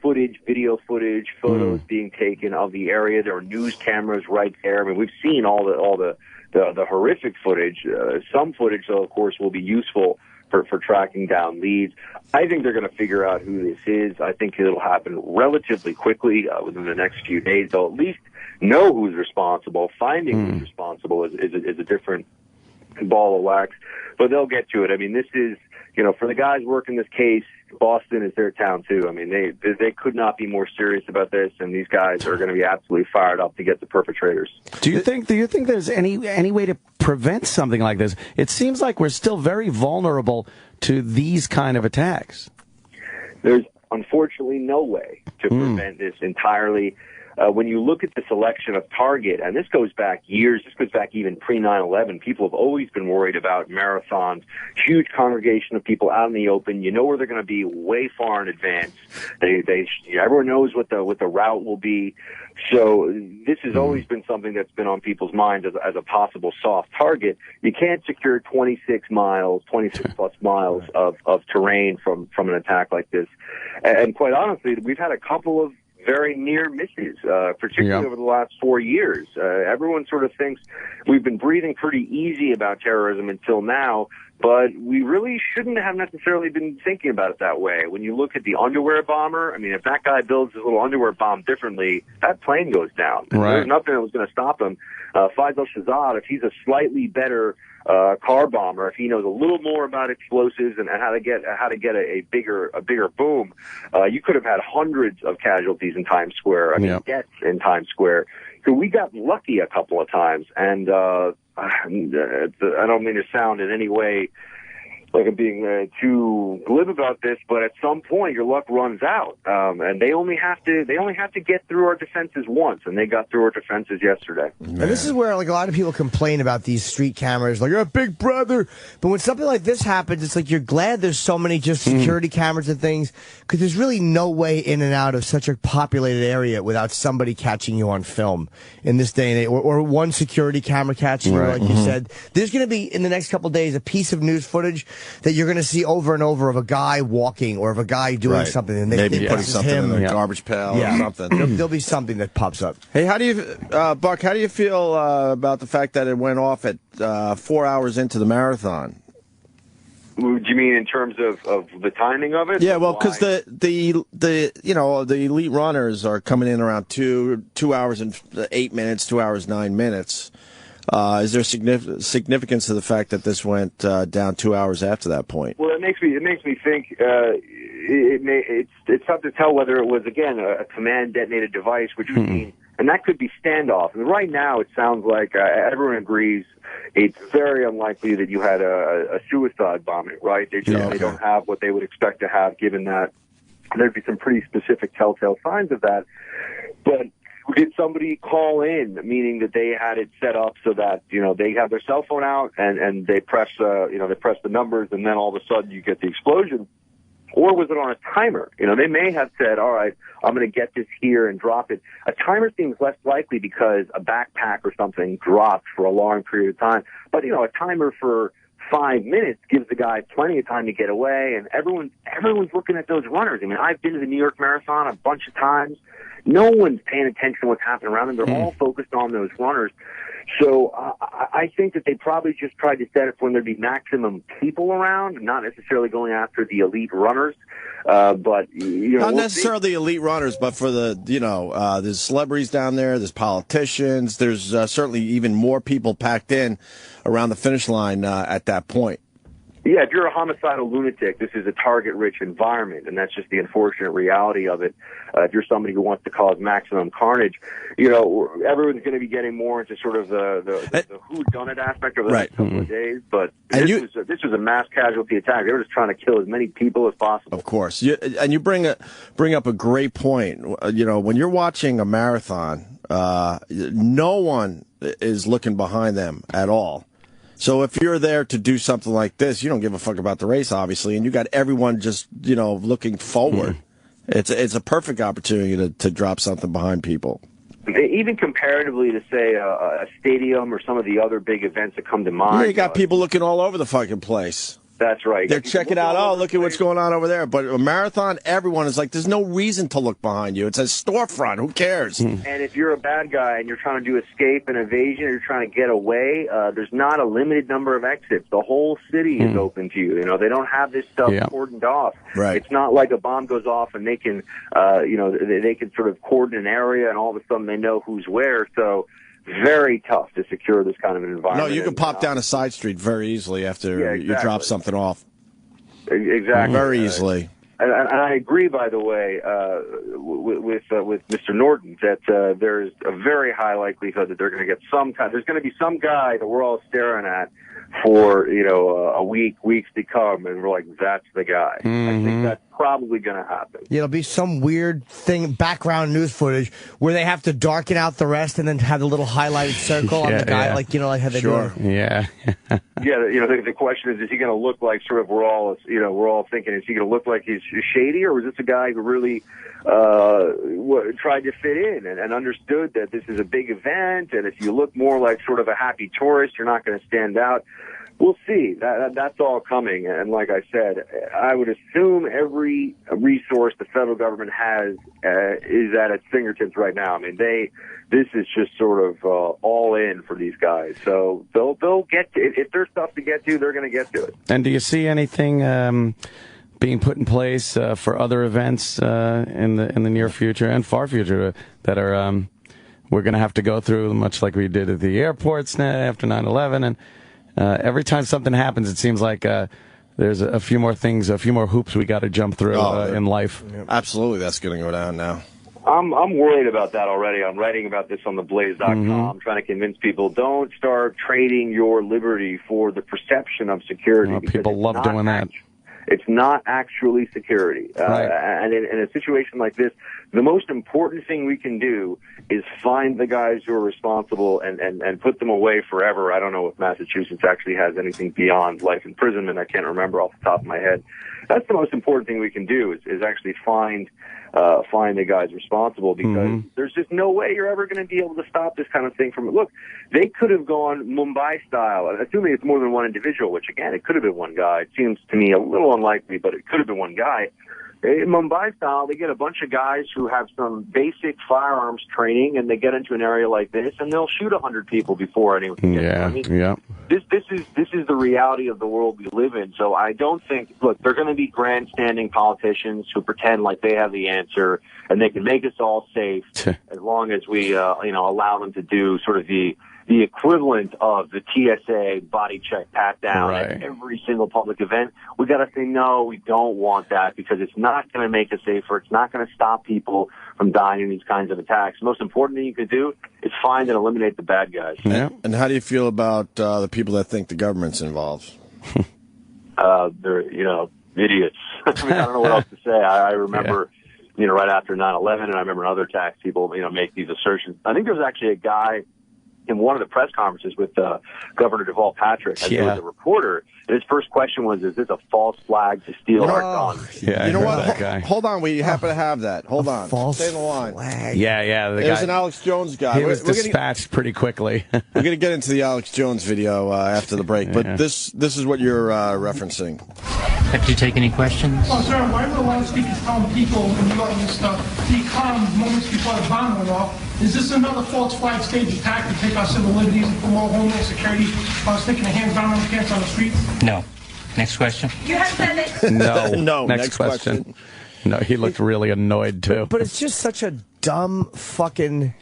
footage, video footage, photos being taken of the area. There are news cameras right there. I mean, we've seen all the horrific footage. Some footage, though, of course, will be useful for tracking down leads. I think they're going to figure out who this is. I think it'll happen relatively quickly within the next few days. They'll at least know who's responsible. Finding who's responsible is a different ball of wax, but they'll get to it. I mean, this is, for the guys working this case, Boston is their town too. I mean, they could not be more serious about this, and these guys are going to be absolutely fired up to get the perpetrators. Do you think there's any way to prevent something like this? It seems like we're still very vulnerable to these kind of attacks. There's unfortunately no way to prevent this entirely. When you look at the selection of target, and this goes back years, this goes back even pre-9/11, people have always been worried about marathons, huge congregation of people out in the open. You know where they're going to be way far in advance. Everyone knows what the route will be. So this has always been something that's been on people's minds as a possible soft target. You can't secure 26 plus miles of terrain from an attack like this. And quite honestly, we've had a couple of very near misses, particularly over the last 4 years. Everyone sort of thinks we've been breathing pretty easy about terrorism until now, but we really shouldn't have necessarily been thinking about it that way. When you look at the underwear bomber, I mean, if that guy builds his little underwear bomb differently, that plane goes down. Right. There's nothing that was going to stop him. Faisal Shahzad, if he's a slightly better car bomber, if he knows a little more about explosives and how to get a bigger boom, you could have had hundreds of casualties in Times Square. I mean, deaths in Times Square. So we got lucky a couple of times, and I don't mean to sound in any way like I'm being too glib about this, but at some point your luck runs out, and they only have to get through our defenses once, and they got through our defenses yesterday. And this is where a lot of people complain about these street cameras, like, you're a big brother. But when something like this happens, it's like you're glad there's so many just security cameras and things, because there's really no way in and out of such a populated area without somebody catching you on film in this day and age, or one security camera catching you, like you said. There's going to be, in the next couple of days, a piece of news footage that you're going to see over and over of a guy walking or of a guy doing something. And maybe putting something in the garbage pail or something. There'll be something that pops up. Hey, how do you, Buck, how do you feel about the fact that it went off at 4 hours into the marathon? Do you mean in terms of the timing of it? Yeah, well, because the elite runners are coming in around 2 hours and 8 minutes, 2 hours 9 minutes. Is there significance to the fact that this went down 2 hours after that point? Well, it makes me think it's tough to tell whether it was again a command detonated device, which would mean, and that could be standoff. And right now, it sounds like everyone agrees it's very unlikely that you had a suicide bombing. Right? They don't have what they would expect to have, given that there'd be some pretty specific telltale signs of that. But did somebody call in, meaning that they had it set up so that, they have their cell phone out and they press, they press the numbers and then all of a sudden you get the explosion? Or was it on a timer? They may have said, all right, I'm going to get this here and drop it. A timer seems less likely because a backpack or something dropped for a long period of time. But, a timer for 5 minutes gives the guy plenty of time to get away, and everyone's looking at those runners. I mean, I've been to the New York Marathon a bunch of times. No one's paying attention to what's happening around them. They're all focused on those runners. So I think that they probably just tried to set it when there'd be maximum people around, not necessarily going after the elite runners. But not necessarily the elite runners, but for the there's celebrities down there, there's politicians, there's certainly even more people packed in around the finish line at that point. Yeah, if you're a homicidal lunatic, this is a target-rich environment, and that's just the unfortunate reality of it. If you're somebody who wants to cause maximum carnage, everyone's going to be getting more into sort of the whodunit aspect over the next couple of days. But this was a mass casualty attack. They were just trying to kill as many people as possible. Of course, and you bring up a great point. When you're watching a marathon, no one is looking behind them at all. So if you're there to do something like this, you don't give a fuck about the race, obviously, and you got everyone just, looking forward. It's a perfect opportunity to drop something behind people. Even comparatively to, say, a stadium or some of the other big events that come to mind. Yeah, you got people looking all over the fucking place. That's right. They're checking out, look at what's going on over there. But a marathon, everyone is like, there's no reason to look behind you. It's a storefront. Who cares? And if you're a bad guy and you're trying to do escape and evasion, or you're trying to get away, there's not a limited number of exits. The whole city is open to you. They don't have this stuff cordoned off. Right. It's not like a bomb goes off and they can, they can sort of cordon an area and all of a sudden they know who's where. So very tough to secure this kind of an environment. No, you can pop down a side street very easily after you drop something off. Exactly. Very easily. And I agree, by the way, with Mr. Norton, that there's a very high likelihood that they're going to get there's going to be some guy that we're all staring at for, a weeks to come, and we're like, that's the guy. I think that's probably going to happen. Yeah, it'll be some weird thing, background news footage, where they have to darken out the rest and then have the little highlighted circle on the guy, like how they do. Yeah. The question is he going to look like sort of we're all thinking, is he going to look like he's shady, or was this a guy who really tried to fit in and understood that this is a big event, and if you look more like sort of a happy tourist, you're not going to stand out. We'll see. That's all coming. And like I said, I would assume every resource the federal government has is at its fingertips right now. I mean, this is just sort of all in for these guys. So they'll get to it. If there's stuff to get to, they're going to get to it. And do you see anything being put in place for other events in the near future and far future that are we're going to have to go through, much like we did at the airports after 9/11? And every time something happens, it seems like there's a few more things, a few more hoops we got to jump through in life. Absolutely, that's going to go down now. I'm worried about that already. I'm writing about this on theblaze.com. I'm trying to convince people, don't start trading your liberty for the perception of security. People love doing that. It's not actually security. Right. And in a situation like this, the most important thing we can do is find the guys who are responsible and put them away forever. I don't know if Massachusetts actually has anything beyond life imprisonment. I can't remember off the top of my head. That's the most important thing we can do is actually find the guys responsible, because there's just no way you're ever going to be able to stop this kind of thing from it. Look, they could have gone Mumbai style, assuming it's more than one individual, which again, it could have been one guy. It seems to me a little unlikely, but it could have been one guy. In Mumbai style, they get a bunch of guys who have some basic firearms training, and they get into an area like this, and they'll shoot 100 people before anyone can get there. I mean, this is the reality of the world we live in. So I don't think, look, they're going to be grandstanding politicians who pretend like they have the answer and they can make us all safe as long as we, allow them to do sort of the equivalent of the TSA body check pat down at every single public event. We got to say, no, we don't want that because it's not going to make us safer. It's not going to stop people from dying in these kinds of attacks. The most important thing you could do is find and eliminate the bad guys. Yeah. And how do you feel about the people that think the government's involved? They're, idiots. I don't know what else to say. I remember, right after 9/11, and I remember in other attacks, people, make these assertions. I think there was actually a guy in one of the press conferences with Governor Deval Patrick, as there was a reporter, and his first question was, is this a false flag to steal our guns? Yeah, you know what? Hold on, we happen to have that. Hold on. Stay in the line. Flag. Yeah. There's an Alex Jones guy. He was dispatched pretty quickly. We're going to get into the Alex Jones video after the break, but this is what you're referencing. Have you take any questions? Oh, sir, why would a lot of speakers telling people in New York and stuff be calm moments before the bomb went off? Is this another false flag stage attack to take our civil liberties and promote homeland security while sticking their hands down on the pants on the streets? No. Next question. You have said it. No. Next question. No, he looked really annoyed, too. But it's just such a dumb fucking...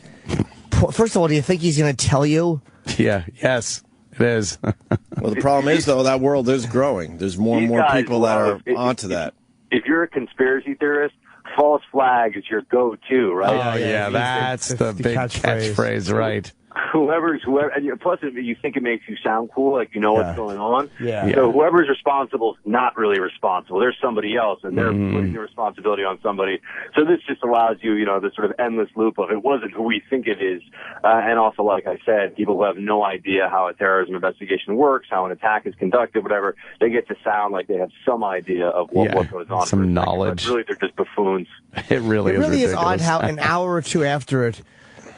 First of all, do you think he's going to tell you? Yeah, yes, it is. Well, the problem is, though, that world is growing. There's more and more people that are onto that. If you're a conspiracy theorist, false flag is your go-to, right? Oh, yeah, that's the big catchphrase, right? Whoever, and plus you think it makes you sound cool, like you know what's going on. Yeah. So whoever's responsible is not really responsible. There's somebody else, and they're putting the responsibility on somebody. So this just allows you, this sort of endless loop of it wasn't who we think it is. And also, like I said, people who have no idea how a terrorism investigation works, how an attack is conducted, whatever, they get to sound like they have some idea of what goes on. Some knowledge. But really, they're just buffoons. It really is. It really is ridiculous. odd how an hour or two after it,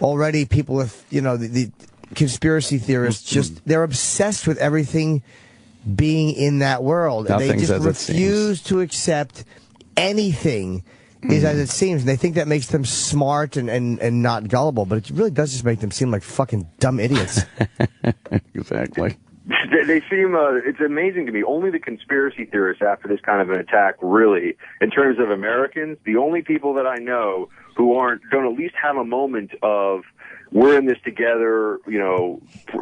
already people with, the conspiracy theorists they're obsessed with everything being in that world. And they just refuse to accept anything is as it seems. And they think that makes them smart and not gullible, but it really does just make them seem like fucking dumb idiots. Exactly. They seem, it's amazing to me. Only the conspiracy theorists after this kind of an attack, really, in terms of Americans, the only people that I know who don't at least have a moment of, we're in this together,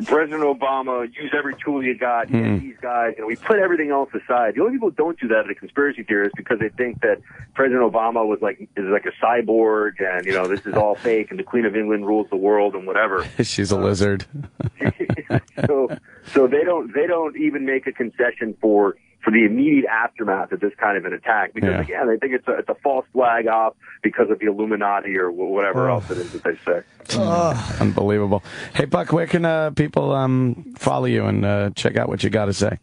President Obama, use every tool you got, these guys, we put everything else aside. The only people who don't do that are the conspiracy theorists because they think that President Obama is like a cyborg and, this is all fake and the Queen of England rules the world and whatever. She's a lizard. So they don't even make a concession for the immediate aftermath of this kind of an attack because again they think it's a false flag op because of the Illuminati or whatever else it is that they say. Unbelievable. Hey Buck, where can people follow you and check out what you got to say?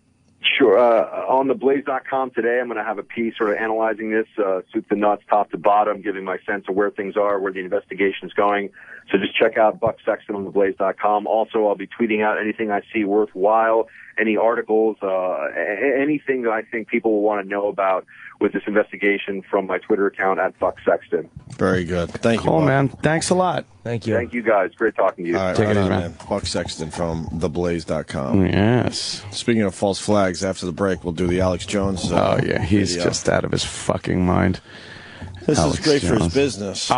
Sure. On theblaze.com today, I'm going to have a piece sort of analyzing this, soup to nuts, top to bottom, giving my sense of where things are, where the investigation's going. So just check out Buck Sexton on theblaze.com. Also, I'll be tweeting out anything I see worthwhile, any articles, anything that I think people will want to know about with this investigation from my Twitter account at Buck Sexton. Very good. Thank you, Buck. man. Thanks a lot. Thank you. Thank you, guys. Great talking to you. All right, Take it easy, man. Buck Sexton from theblaze.com. Yes. Speaking of false flags, after the break, we'll do the Alex Jones he's video. just out of his fucking mind. This Alex is great Jones. for his business.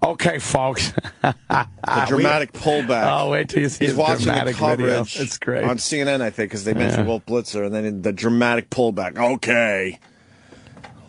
Okay, folks. The dramatic pullback. Oh, wait till you see He's the watching dramatic the coverage. video. It's great. On CNN, I think, because they mentioned Wolf Blitzer, and then the dramatic pullback. Okay.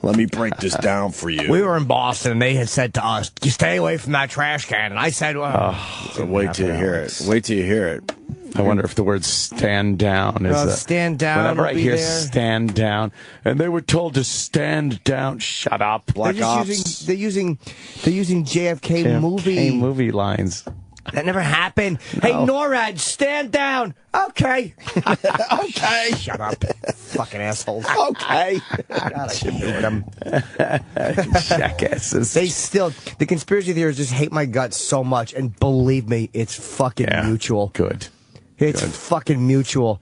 Let me break this down for you. We were in Boston, and they had said to us, "You stay away from that trash can." And I said, "Well, so wait till you hear it. Wait till you hear it." I wonder if the word "stand down" is stand down. Whenever I hear there. "stand down," and they were told to stand down, shut up. Black They're using JFK movie lines. That never happened. No. Hey, NORAD, stand down. Okay. Okay. Shut up. Fucking assholes. Okay. God, I should do them. Jackasses. The conspiracy theorists just hate my guts so much, and believe me, it's fucking mutual. Good. It's fucking mutual.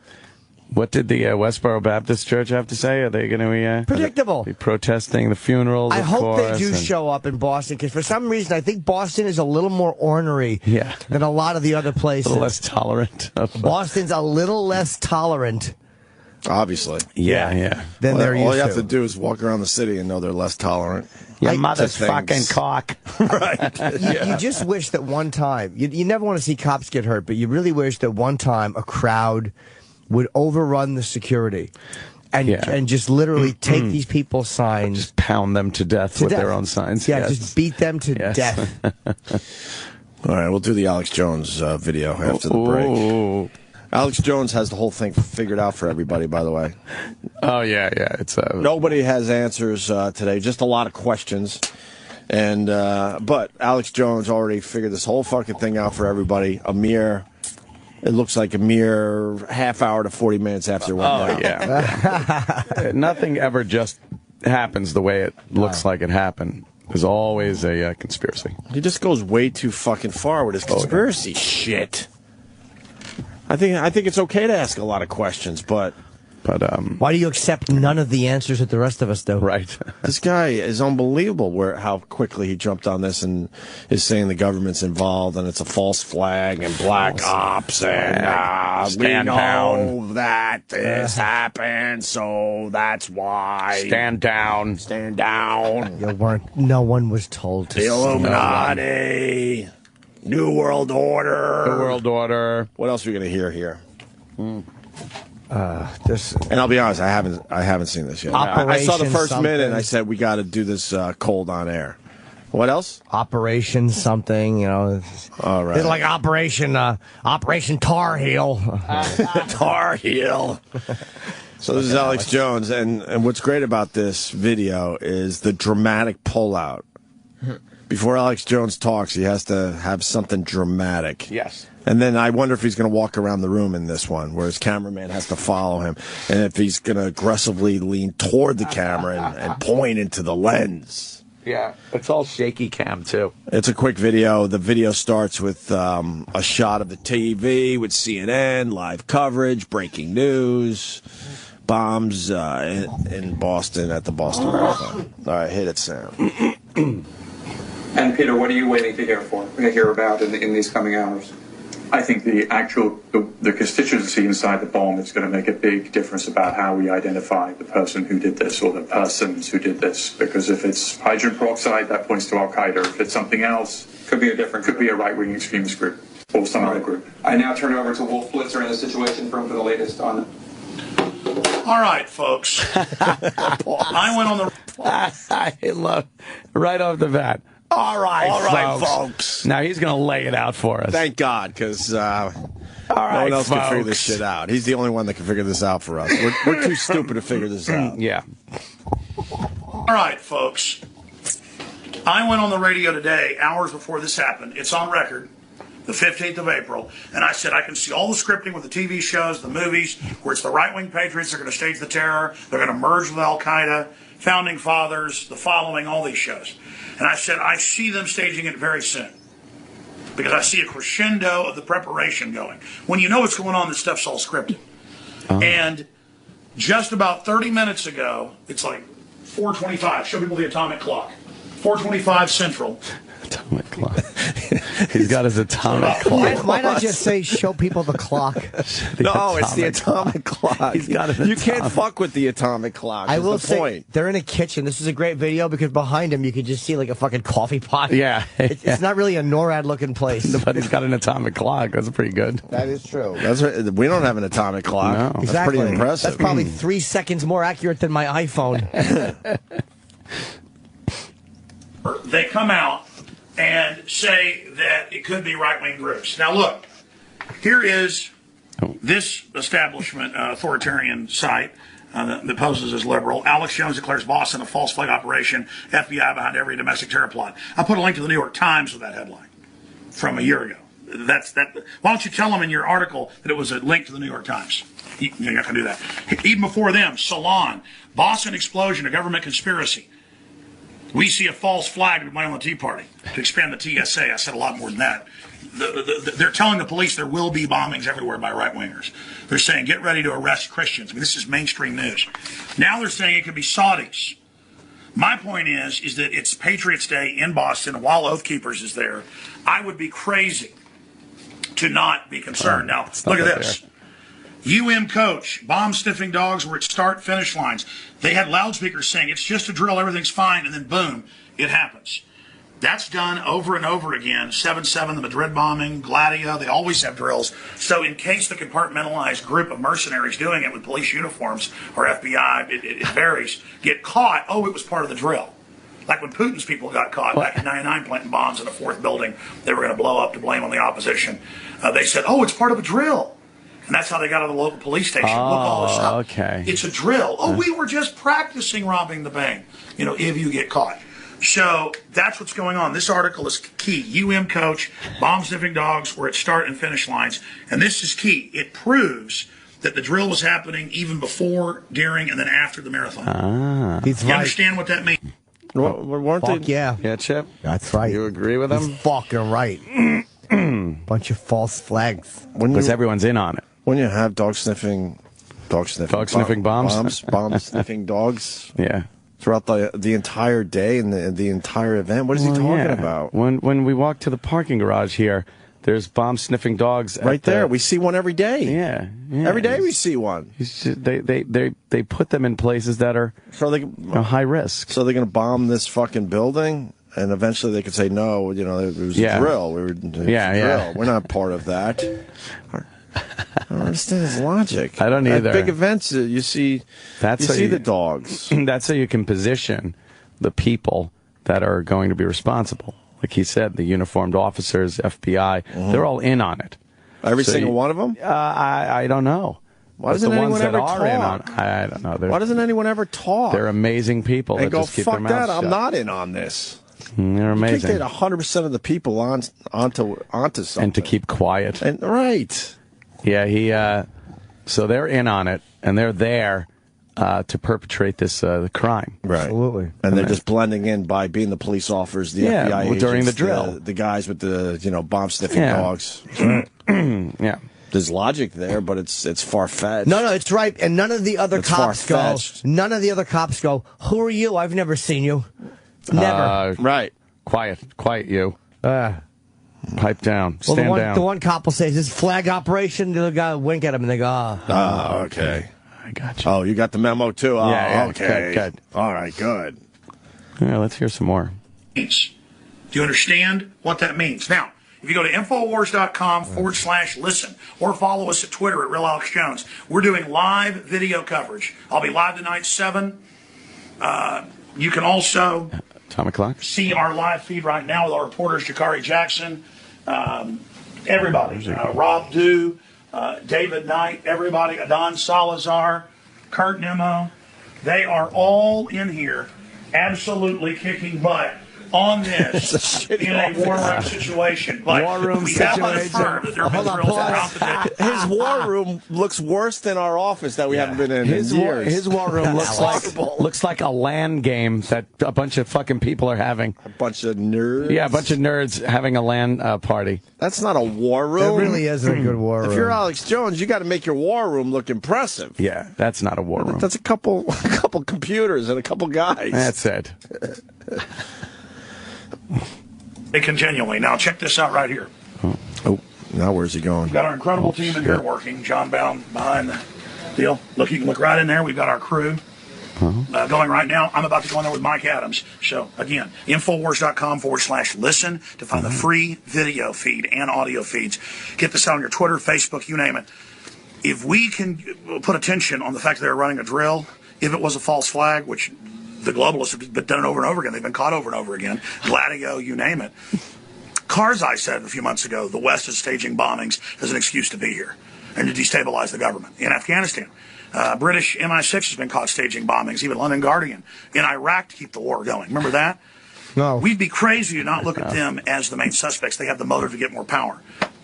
What did the Westboro Baptist Church have to say? Are they going to predictable be protesting the funerals? I hope course, they do show up in Boston, because for some reason I think Boston is a little more ornery than a lot of the other places. A little less tolerant. Boston's a little less tolerant. Obviously. Yeah. Then they're used all you have to. to do is walk around the city and know they're less tolerant. Your mother's fucking cock. Right. You just wish that one time, you never want to see cops get hurt, but you really wish that one time a crowd would overrun the security and just literally take these people's signs. Just pound them to death with their own signs. Yeah, just beat them to death. All right, we'll do the Alex Jones video after the break. Alex Jones has the whole thing figured out for everybody, by the way. Oh, yeah. It's Nobody has answers today, just a lot of questions. And but Alex Jones already figured this whole fucking thing out for everybody. It looks like a mere half hour to 40 minutes after it went down. Yeah. Nothing ever just happens the way it looks like it happened. There's always a conspiracy. He just goes way too fucking far with his conspiracy shit. I think it's okay to ask a lot of questions, but why do you accept none of the answers that the rest of us do? Right. This guy is unbelievable how quickly he jumped on this and is saying the government's involved and it's a false flag and black ops and we know that this happened, so that's why. Stand down. Stand down. No one was told to. The Illuminati. New World Order. New World Order. What else are we going to hear here? This, and I'll be honest, I haven't seen this yet. I saw the first minute and I said we got to do this cold on air. What else? Operation something, you know. All right. It's like Operation Tar Heel. Tar Heel. So this is Alex Jones, and what's great about this video is the dramatic pullout. Before Alex Jones talks, he has to have something dramatic. Yes. And then I wonder if he's going to walk around the room in this one, where his cameraman has to follow him, and if he's going to aggressively lean toward the camera and point into the lens. Yeah, it's all shaky cam, too. It's a quick video. The video starts with a shot of the TV with CNN, live coverage, breaking news, bombs in Boston at the Boston Marathon. All right, hit it, Sam. And Peter, what are you waiting to hear about in these coming hours? I think the constituency inside the bomb is going to make a big difference about how we identify the person who did this or the persons who did this. Because if it's hydrogen peroxide, that points to Al-Qaeda. If it's something else, could be a right-wing extremist group or some other group. I now turn over to Wolf Blitzer in the Situation Room for the latest on it. All right, folks. I went on the... I love right off the bat. All right, folks. Now he's going to lay it out for us. Thank God, because no right, one else can figure folks. this shit out. He's the only one that can figure this out for us. We're too stupid to figure this out. Yeah. All right, folks. I went on the radio today, hours before this happened. It's on record, the 15th of April, and I said I can see all the scripting with the TV shows, the movies, where it's the right-wing patriots that are going to stage the terror. They're going to merge with Al-Qaeda, Founding Fathers, The Following, all these shows. And I said, I see them staging it very soon. Because I see a crescendo of the preparation going. When you know what's going on, this stuff's all scripted. And just about 30 minutes ago, it's like 4:25. Show people the atomic clock. 4:25 Central. Atomic clock. He's got his atomic clock. Why not just say, show people the clock? It's the atomic clock. He's got You can't fuck with the atomic clock. I will say, point. they're in a kitchen. This is a great video because behind him you can just see like a fucking coffee pot. Yeah. It's not really a NORAD-looking place. But he's got an atomic clock. That's pretty good. That is true. We don't have an atomic clock. No. That's Exactly. pretty impressive. That's probably 3 seconds more accurate than my iPhone. They come out and say that it could be right-wing groups. Now, look, here is this establishment authoritarian site that poses as liberal. Alex Jones declares Boston a false flag operation, FBI behind every domestic terror plot. I put a link to the New York Times with that headline from a year ago. Why don't you tell them in your article that it was a link to the New York Times? You're not going to do that. Even before them, Salon, Boston explosion, a government conspiracy. We see a false flag to blame on the Tea Party to expand the TSA. I said a lot more than that. they're telling the police there will be bombings everywhere by right-wingers. They're saying, get ready to arrest Christians. I mean, this is mainstream news. Now they're saying it could be Saudis. My point is that it's Patriots Day in Boston, and while Oath Keepers is there, I would be crazy to not be concerned. Now, look at this. coach, bomb-sniffing dogs were at start-finish lines. They had loudspeakers saying, it's just a drill, everything's fine, and then boom, it happens. That's done over and over again. 7/7, the Madrid bombing, Gladio, they always have drills. So in case the compartmentalized group of mercenaries doing it with police uniforms or FBI, it varies, get caught, it was part of the drill. Like when Putin's people got caught back in 99 planting bombs in a fourth building they were going to blow up to blame on the opposition. They said, it's part of a drill. And that's how they got to the local police station. Look all this up. Okay. It's a drill. We were just practicing robbing the bank, if you get caught. So that's what's going on. This article is key. coach, bomb-sniffing dogs were at start and finish lines. And this is key. It proves that the drill was happening even before, during, and then after the marathon. He's you understand what that means? Weren't they? Yeah. Yeah, Chip? That's right. You agree with him? He's fucking right. Bunch of false flags. Because everyone's in on it. When you have dog-sniffing bombs? Bomb-sniffing dogs. Yeah. Throughout the entire day and the entire event. What is he talking about? When we walk to the parking garage here, there's bomb-sniffing dogs. Right there. We see one every day. Yeah. Every day we see one. They put them in places that are high risk. So they're going to bomb this fucking building, and eventually they could say, no, it was a drill. Drill. We're not part of that. I don't understand his logic. I don't either. At big events, you see the dogs. That's how you can position the people that are going to be responsible. Like he said, the uniformed officers, FBI, they're all in on it. Every single one of them? I don't know. Why doesn't anyone ever talk? I don't know. Why doesn't anyone ever talk? They're amazing people. And that go, just keep fuck their mouths that, shut. I'm not in on this. They're amazing. You can't get 100% of the people onto something. And to keep quiet. Right. Yeah, so they're in on it, and they're there to perpetrate this crime. Right. Absolutely. And they're just blending in by being the police officers, the FBI agents, during the drill. the guys with the bomb-sniffing dogs. Yeah. There's logic there, but it's far-fetched. No, it's right. And none of the other cops go. far-fetched. None of the other cops go, who are you? I've never seen you. Never. Right. Quiet, you. Pipe down. Stand down. The one cop will say, is this flag operation? The other guy will wink at him and they go, okay. I got you. Oh, you got the memo too? Oh, yeah, okay. Good. All right, good. Yeah, let's hear some more. Do you understand what that means? Now, if you go to Infowars.com/listen or follow us at Twitter at Real Alex Jones, we're doing live video coverage. I'll be live tonight, 7. You can also Atomic Clock. See our live feed right now with our reporters, Jakari Jackson, everybody, Rob Dew, David Knight, everybody, Adon Salazar, Kurt Nemo. They are all in here absolutely kicking butt on this in a war room situation. But war room we situation. have confirmed that there have been drills throughout the day. His war room looks worse than our office that we haven't been in His years. His war room looks like a LAN game that a bunch of fucking people are having. A bunch of nerds? Yeah, a bunch of nerds having a LAN party. That's not a war room. It really isn't a good war room. If you're Alex Jones, you got to make your war room look impressive. Yeah, that's not a war room. That's a couple computers and a couple guys. That's it. Continually. Now, check this out right here. Oh, now where's he going? We've got our incredible team in here working. John Bound behind the deal. Look, you can look right in there. We've got our crew going right now. I'm about to go in there with Mike Adams. So, again, Infowars.com/listen to find the free video feed and audio feeds. Get this out on your Twitter, Facebook, you name it. If we can put attention on the fact that they're running a drill, if it was a false flag, which the globalists have been done over and over again. They've been caught over and over again. Gladio, you name it. Karzai said a few months ago the West is staging bombings as an excuse to be here and to destabilize the government. In Afghanistan, British MI6 has been caught staging bombings, even London Guardian. In Iraq to keep the war going. Remember that? No. We'd be crazy to not look at them as the main suspects. They have the motive to get more power.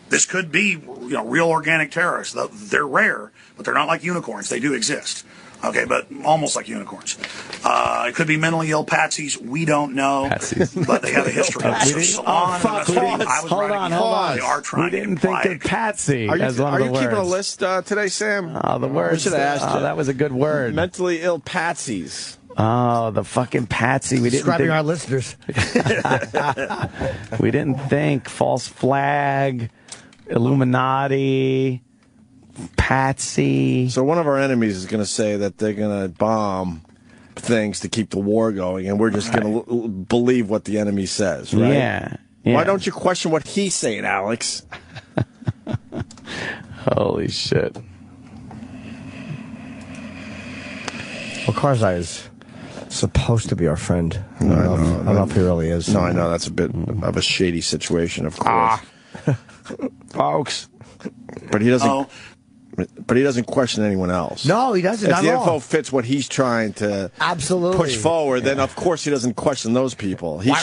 This could be real organic terrorists. They're rare, but they're not like unicorns. They do exist. Okay, but almost like unicorns. It could be mentally ill patsies. We don't know. But they have a history of it. So Salon, Hold on. They are trying We didn't think of Patsy as one of the words. Are you keeping a list today, Sam? Oh, the words. should have asked you. That was a good word. Mentally ill patsies. Oh, the fucking Patsy. We didn't Describing think... our listeners. We didn't think. False flag, Illuminati, Patsy. So one of our enemies is going to say that they're going to bomb things to keep the war going, and we're just going to believe what the enemy says, right? Yeah. Why don't you question what he's saying, Alex? Holy shit. Well, Karzai is supposed to be our friend. I don't know if he really is. No, I know that's a bit of a shady situation, of course. Folks. But he doesn't. But he doesn't question anyone else. No, he doesn't. If the info fits what he's trying to push forward, then of course he doesn't question those people. He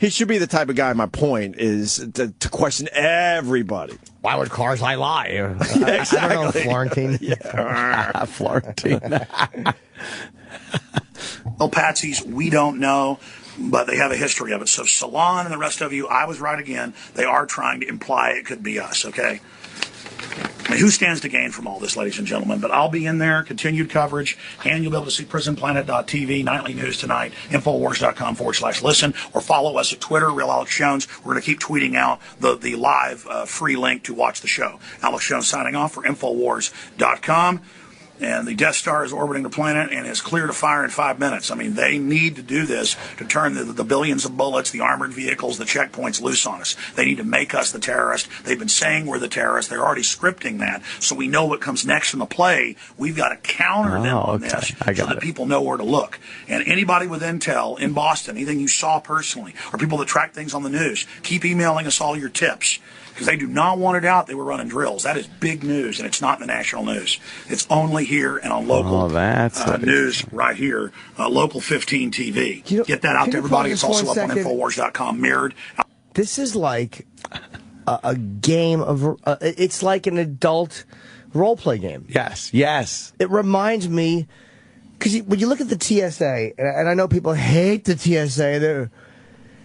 should be the type of guy. My point is to question everybody. Why would Karzai lie? Exactly. I don't know, Florentine. Florentine. Well, patsies, we don't know, but they have a history of it. So Salon and the rest of you, I was right again. They are trying to imply it could be us, okay? I mean, who stands to gain from all this, ladies and gentlemen? But I'll be in there, continued coverage, and you'll be able to see prisonplanet.tv, Nightly News Tonight, Infowars.com/listen, or follow us at Twitter, Real Alex Jones. We're going to keep tweeting out the live free link to watch the show. Alex Jones signing off for Infowars.com. And the Death Star is orbiting the planet and is clear to fire in 5 minutes. I mean, they need to do this to turn the billions of bullets, the armored vehicles, the checkpoints loose on us. They need to make us the terrorist. They've been saying we're the terrorists. They're already scripting that, so we know what comes next in the play. We've got to counter them on this so that people know where to look. And anybody with intel in Boston, anything you saw personally, or people that track things on the news, keep emailing us all your tips. Because they do not want it out. They were running drills. That is big news, and it's not in the national news. It's only here and on local news right here, Local 15 TV. Get that out to everybody. It's also up on Infowars.com, mirrored. This is like a game of... it's like an adult role-play game. Yes. It reminds me... Because when you look at the TSA, and I know people hate the TSA,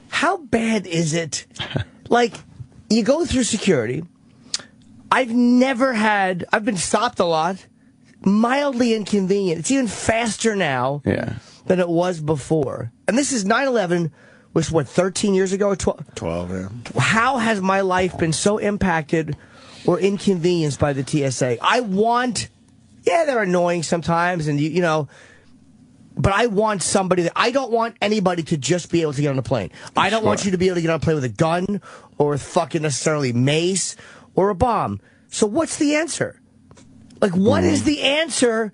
how bad is it? Like... You go through security. I've been stopped a lot. Mildly inconvenient. It's even faster now than it was before. And this is 9/11 was, 13 years ago or 12? 12, yeah. How has my life been so impacted or inconvenienced by the TSA? They're annoying sometimes, and you know... But I want somebody I don't want anybody to just be able to get on a plane. I don't want you to be able to get on a plane with a gun or with fucking necessarily mace or a bomb. So what's the answer? Like, what is the answer?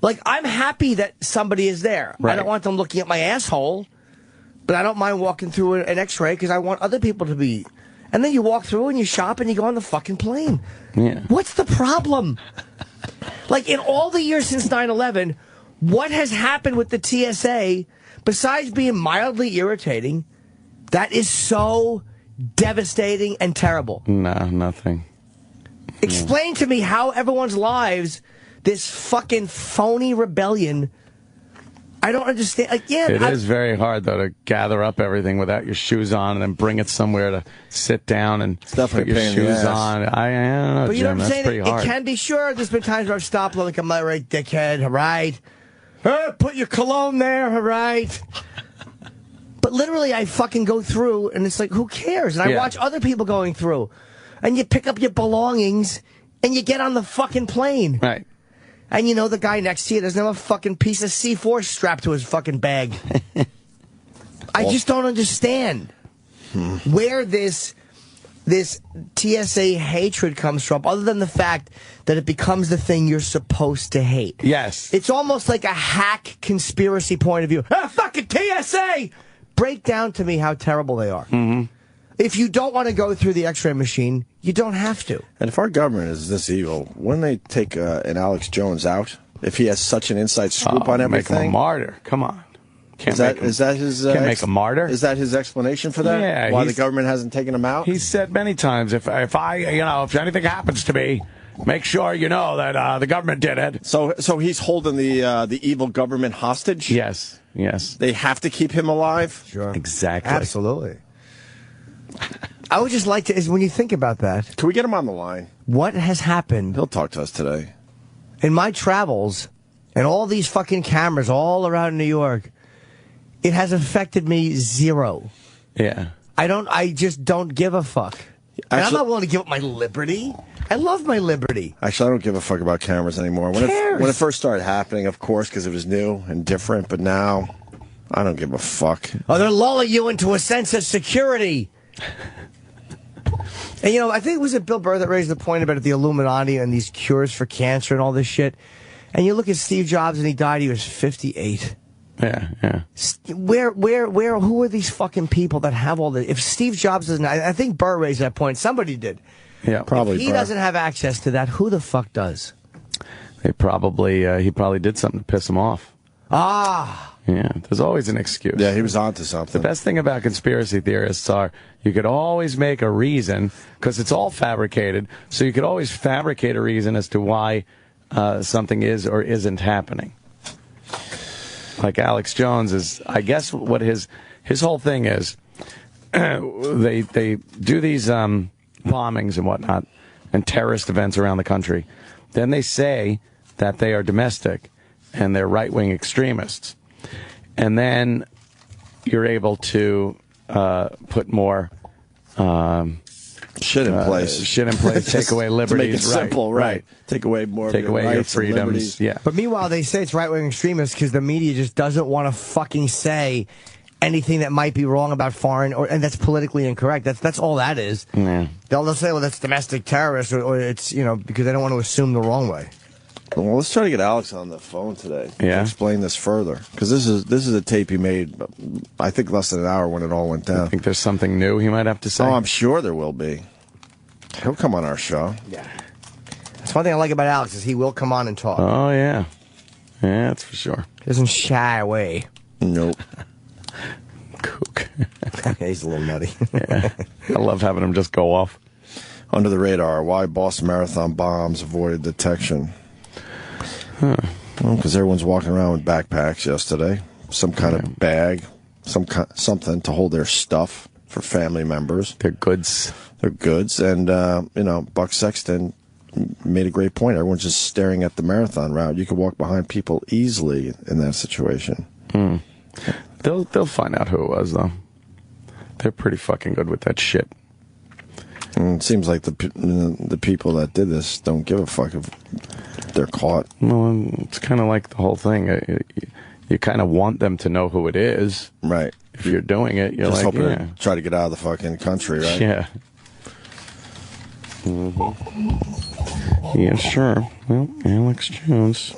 Like, I'm happy that somebody is there. Right. I don't want them looking at my asshole, but I don't mind walking through an x-ray because I want other people to be. And then you walk through and you shop and you go on the fucking plane. Yeah. What's the problem? Like, in all the years since 9/11... What has happened with the TSA, besides being mildly irritating, that is so devastating and terrible? No, nothing. Explain to me how everyone's lives, this fucking phony rebellion, I don't understand. Like, it is very hard, though, to gather up everything without your shoes on and then bring it somewhere to sit down and put your shoes on. I don't know, but you know what I'm saying? Pretty hard. It can be sure. There's been times where I've stopped, like, am I right, dickhead? All right. Put your cologne there, all right? But literally, I fucking go through, and it's like, who cares? And I watch other people going through. And you pick up your belongings, and you get on the fucking plane. Right. And you know the guy next to you doesn't have a fucking piece of C4 strapped to his fucking bag. I just don't understand where this TSA hatred comes from, other than the fact that it becomes the thing you're supposed to hate. Yes. It's almost like a hack conspiracy point of view. Fucking TSA! Break down to me how terrible they are. Mm-hmm. If you don't want to go through the x-ray machine, you don't have to. And if our government is this evil, wouldn't they take an Alex Jones out? If he has such an inside scoop on everything? Make him a martyr. Come on. Is that his? Can't make a martyr. Is that his explanation for that? Yeah. Why the government hasn't taken him out? He's said many times, if anything happens to me, make sure you know that the government did it. So he's holding the evil government hostage? Yes. They have to keep him alive? Sure. Exactly. Absolutely. I would just like to, is when you think about that. Can we get him on the line? What has happened? He'll talk to us today. In my travels, and all these fucking cameras all around New York, it has affected me zero. Yeah. I just don't give a fuck. And I'm not willing to give up my liberty. I love my liberty. Actually, I don't give a fuck about cameras anymore. When it first started happening, of course, because it was new and different, but now I don't give a fuck. Oh, they're lulling you into a sense of security. And, you know, I think it was Bill Burr that raised the point about the Illuminati and these cures for cancer and all this shit. And you look at Steve Jobs, and he died, he was 58. Yeah. Who are these fucking people that have all the... If Steve Jobs doesn't... I think Burr raised that point. Somebody did. Yeah, probably. If he doesn't have access to that, who the fuck does? He probably did something to piss him off. Ah. Yeah, there's always an excuse. Yeah, he was onto something. The best thing about conspiracy theorists are you could always make a reason, because it's all fabricated, so you could always fabricate a reason as to why something is or isn't happening. Like Alex Jones is, I guess what his whole thing is, they do these bombings and whatnot and terrorist events around the country. Then they say that they are domestic and they're right-wing extremists. And then you're able to put more shit in place. Take away liberties. To make it simple, right. Take away more. Take away your freedoms. Yeah. But meanwhile, they say it's right-wing extremists because the media just doesn't want to fucking say anything that might be wrong about foreign and that's politically incorrect. That's all that is. Yeah. They'll say, well, that's domestic terrorists, or it's, you know, because they don't want to assume the wrong way. Well, let's try to get Alex on the phone today to explain this further, because this is a tape he made, I think, less than an hour when it all went down. I think there's something new he might have to say. Oh, I'm sure there will be. He'll come on our show. Yeah. That's one thing I like about Alex is he will come on and talk. Oh, yeah. Yeah, that's for sure. He doesn't shy away. Nope. Kook. He's a little nutty. Yeah. I love having him just go off. Under the radar, why Boston Marathon bombs avoided detection. Well, because everyone's walking around with backpacks yesterday. Some kind of bag, something to hold their stuff for family members. Their goods. And, Buck Sexton made a great point. Everyone's just staring at the marathon route. You could walk behind people easily in that situation. They'll find out who it was, though. They're pretty fucking good with that shit. And it seems like the people that did this don't give a fuck if they're caught. Well, it's kind of like the whole thing. You kind of want them to know who it is. Right. If you're doing it, you're just like, hoping to try to get out of the fucking country, right? Yeah. Mm-hmm. Yeah, sure. Well, Alex Jones.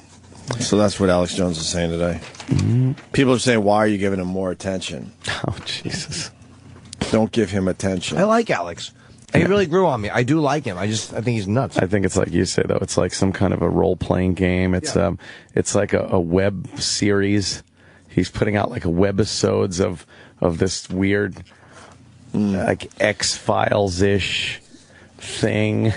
So that's what Alex Jones is saying today. Mm-hmm. People are saying, why are you giving him more attention? Oh, Jesus. Don't give him attention. I like Alex. He really grew on me. I do like him. I think he's nuts. I think it's like you say, though. It's like some kind of a role-playing game. It's it's like a web series. He's putting out like a webisodes of this weird, like X-Files-ish thing.